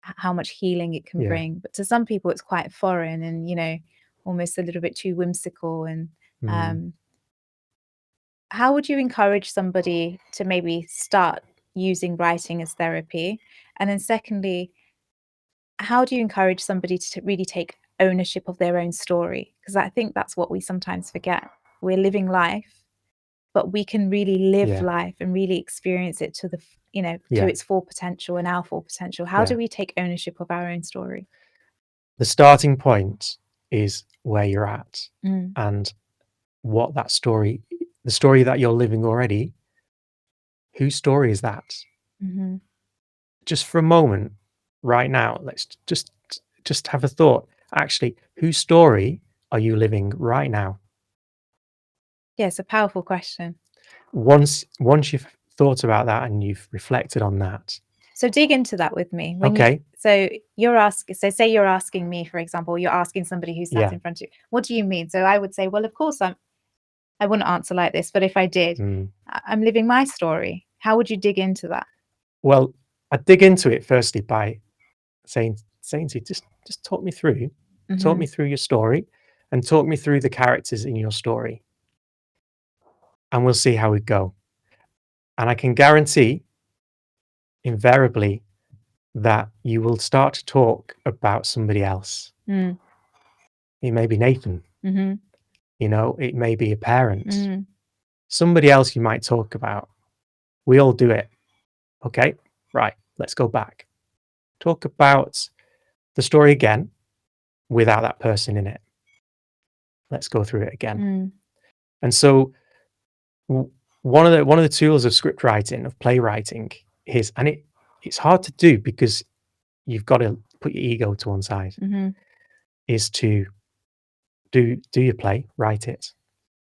how much healing it can yeah. bring. But to some people, it's quite foreign and almost a little bit too whimsical. And Mm, um, how would you encourage somebody to maybe start using writing as therapy? And then, secondly, how do you encourage somebody to really take ownership of their own story? Because I think that's what we sometimes forget. We're living life, but we can really live yeah, life and really experience it to to yeah, its full potential and our full potential. How do yeah. we take ownership of our own story? The starting point is where you're at Mm. and what that story, the story that you're living already, whose story is that? Mhm. Just for a moment, right now, let's just have a thought. Actually, whose story are you living right now? Yeah, it's a powerful question. Once you've thought about that and you've reflected on that, So dig into that with me. okay, So say you're asking me, for example, you're asking somebody who's sat yeah, in front of you, what do you mean? So I would say, well, of course I wouldn't answer like this, but if I did, mm. I'm living my story. How would you dig into that? Well, I dig into it firstly by saying to you, just talk me Mhm. through your story, and talk me through the characters in your story, and we'll see how we go. And I can guarantee, invariably, that you will start to talk about somebody else. Mm. It may be Nathan, Mhm. it may be a parent, Mhm. somebody else you might talk about. We all do it. Okay, right, let's go back. Talk about the story again without that person in it. Let's go through it again. Mm. And so one of the tools of script writing, of playwriting, is, and it's hard to do because you've got to put your ego to one side, Mhm. is to do your play, write it,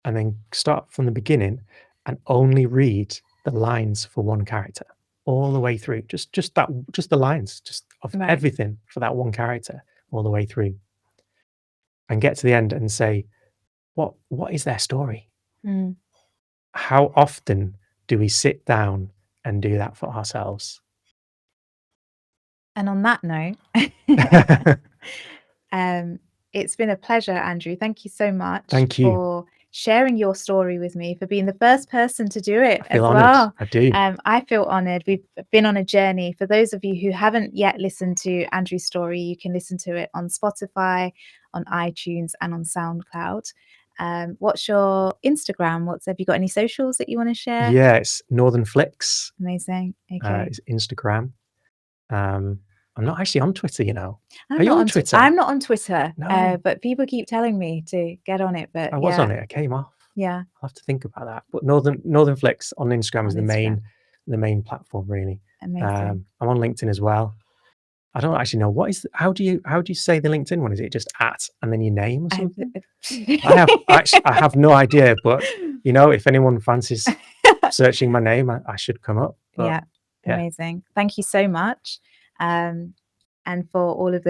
and then start from the beginning and only read the lines for one character all the way through. Just the lines, just of Right. everything for that one character all the way through, and get to the end and say, what is their story? Mm. How often do we sit down and do that for ourselves? And on that note, um, it's been a pleasure, Andrew. Thank you so much Thank you. for sharing your story with me, for being the first person to do it I as feel honoured. well. I do. I feel honoured. We've been on a journey. For those of you who haven't yet listened to Andrew's story, you can listen to it on Spotify, on iTunes, and on SoundCloud. What's your Instagram? Have you got any socials that you want to share? Yeah, it's Northern Flicks. Amazing. Okay. It's Instagram. I'm not actually on Twitter, you know. I'm Are you not on on Twitter? I'm not on Twitter, No. but people keep telling me to get on it. But I was yeah, on it. I came off. yeah, I'll have to think about that. But Northern Flicks on Instagram is on Instagram. the main platform really. Amazing. I'm on LinkedIn as well. I don't actually know how do you say the LinkedIn one? Is it just at and then your name or something? I have no idea, but you know, if anyone fancies searching my name, I should come up. But Yeah, yeah, amazing. Thank you so much. And for all of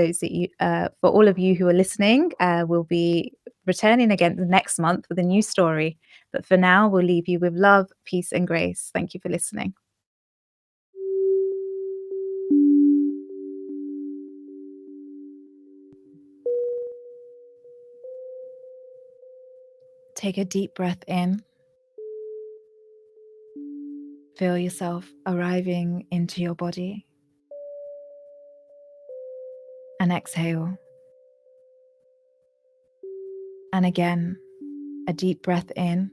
you who are listening, we'll be returning again the next month with a new story. But for now, we'll leave you with love, peace, and grace. Thank you for listening. Take a deep breath in. Feel yourself arriving into your body. And exhale. And again, a deep breath in,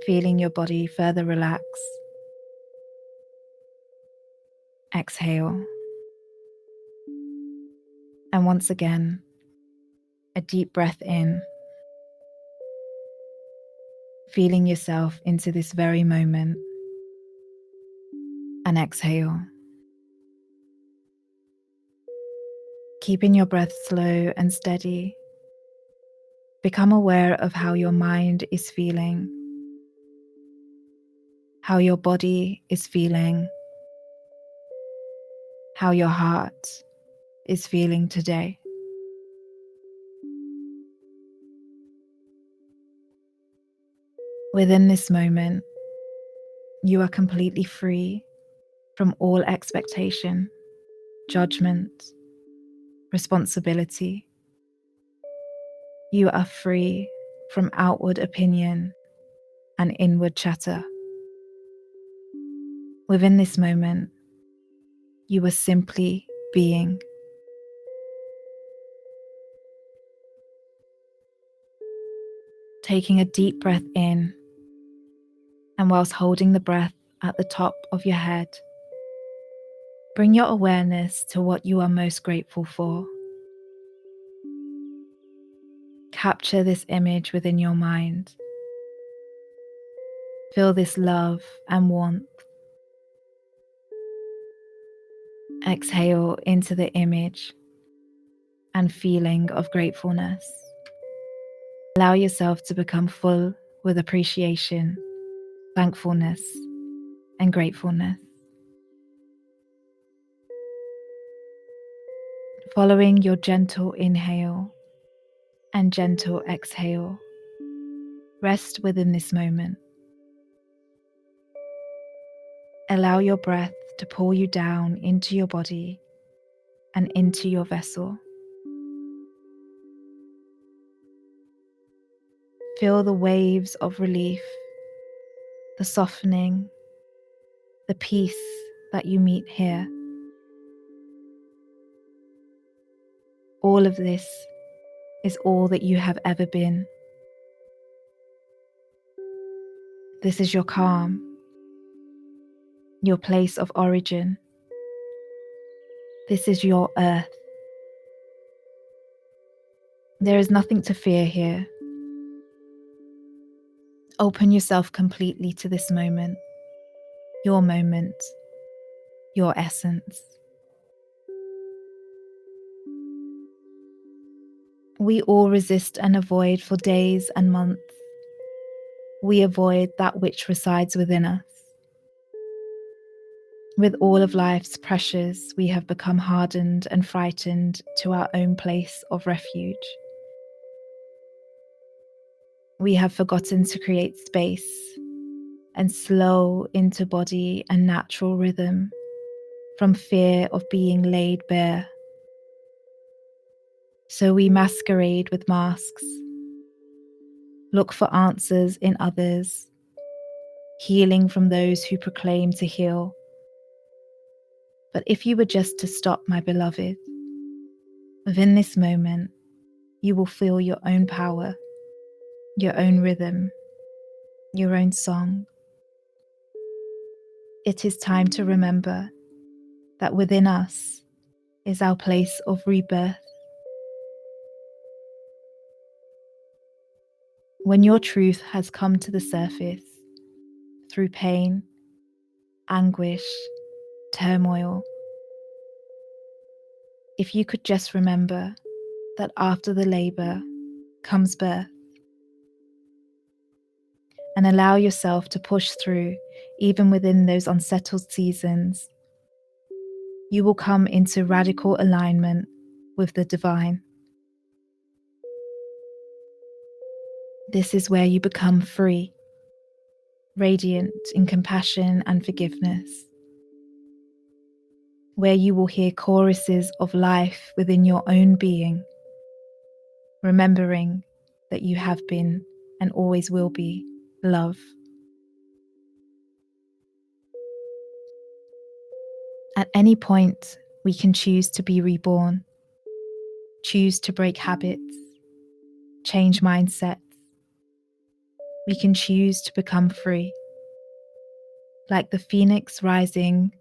feeling your body further relax. Exhale. And once again, a deep breath in, feeling yourself into this very moment. And exhale. Keeping your breath slow and steady. Become aware of how your mind is feeling, how your body is feeling, how your heart is feeling today. Within this moment, you are completely free from all expectation, judgment, responsibility. You are free from outward opinion and inward chatter. Within this moment, you are simply being. Taking a deep breath in, and whilst holding the breath at the top of your head, bring your awareness to what you are most grateful for. Capture this image within your mind. Feel this love and warmth. Exhale into the image and feeling of gratefulness. Allow yourself to become full with appreciation, thankfulness, and gratefulness. Following your gentle inhale and gentle exhale, rest within this moment. Allow your breath to pull you down into your body and into your vessel. Feel the waves of relief, the softening, the peace that you meet here. All of this is all that you have ever been. This is your calm, your place of origin. This is your earth. There is nothing to fear here. Open yourself completely to this moment, your essence. We all resist and avoid for days and months. We avoid that which resides within us. With all of life's pressures, we have become hardened and frightened to our own place of refuge. We have forgotten to create space and slow into body and natural rhythm from fear of being laid bare. So we masquerade with masks, look for answers in others, healing from those who proclaim to heal. But if you were just to stop, my beloved, within this moment, you will feel your own power, your own rhythm, your own song. It is time to remember that within us is our place of rebirth. When your truth has come to the surface through pain, anguish, turmoil, if you could just remember that after the labor comes birth, and allow yourself to push through even within those unsettled seasons, you will come into radical alignment with the divine. This is where you become free, radiant in compassion and forgiveness, where you will hear choruses of life within your own being, remembering that you have been and always will be love. At any point, we can choose to be reborn, choose to break habits, change mindsets. We can choose to become free. Like the phoenix rising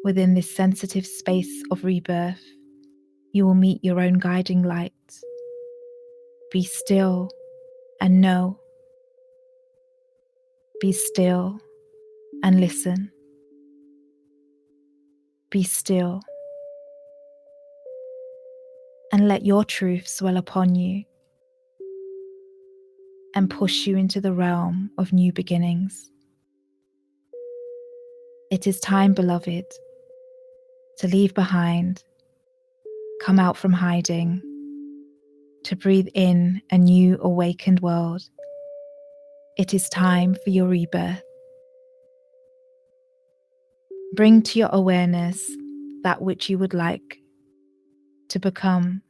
within this sensitive space of rebirth, you will meet your own guiding light. Be still and know. Be still and listen. Be still and let your truth swell upon you and push you into the realm of new beginnings. It is time, beloved, to leave behind, come out from hiding, to breathe in a new awakened world. It is time for your rebirth. Bring to your awareness that which you would like to become.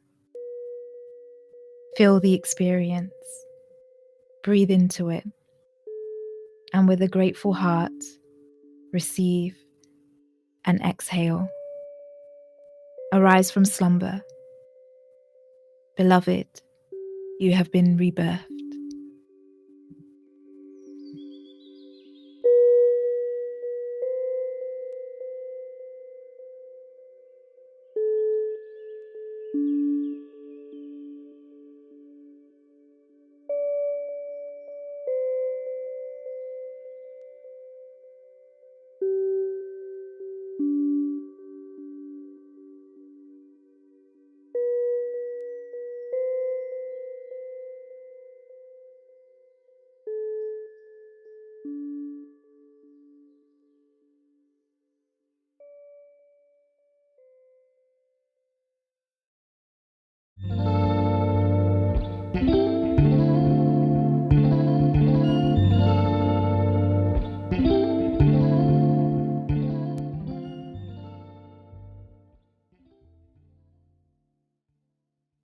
Feel the experience. Breathe into it. And with a grateful heart, receive and exhale. Arise from slumber. Beloved, you have been rebirthed.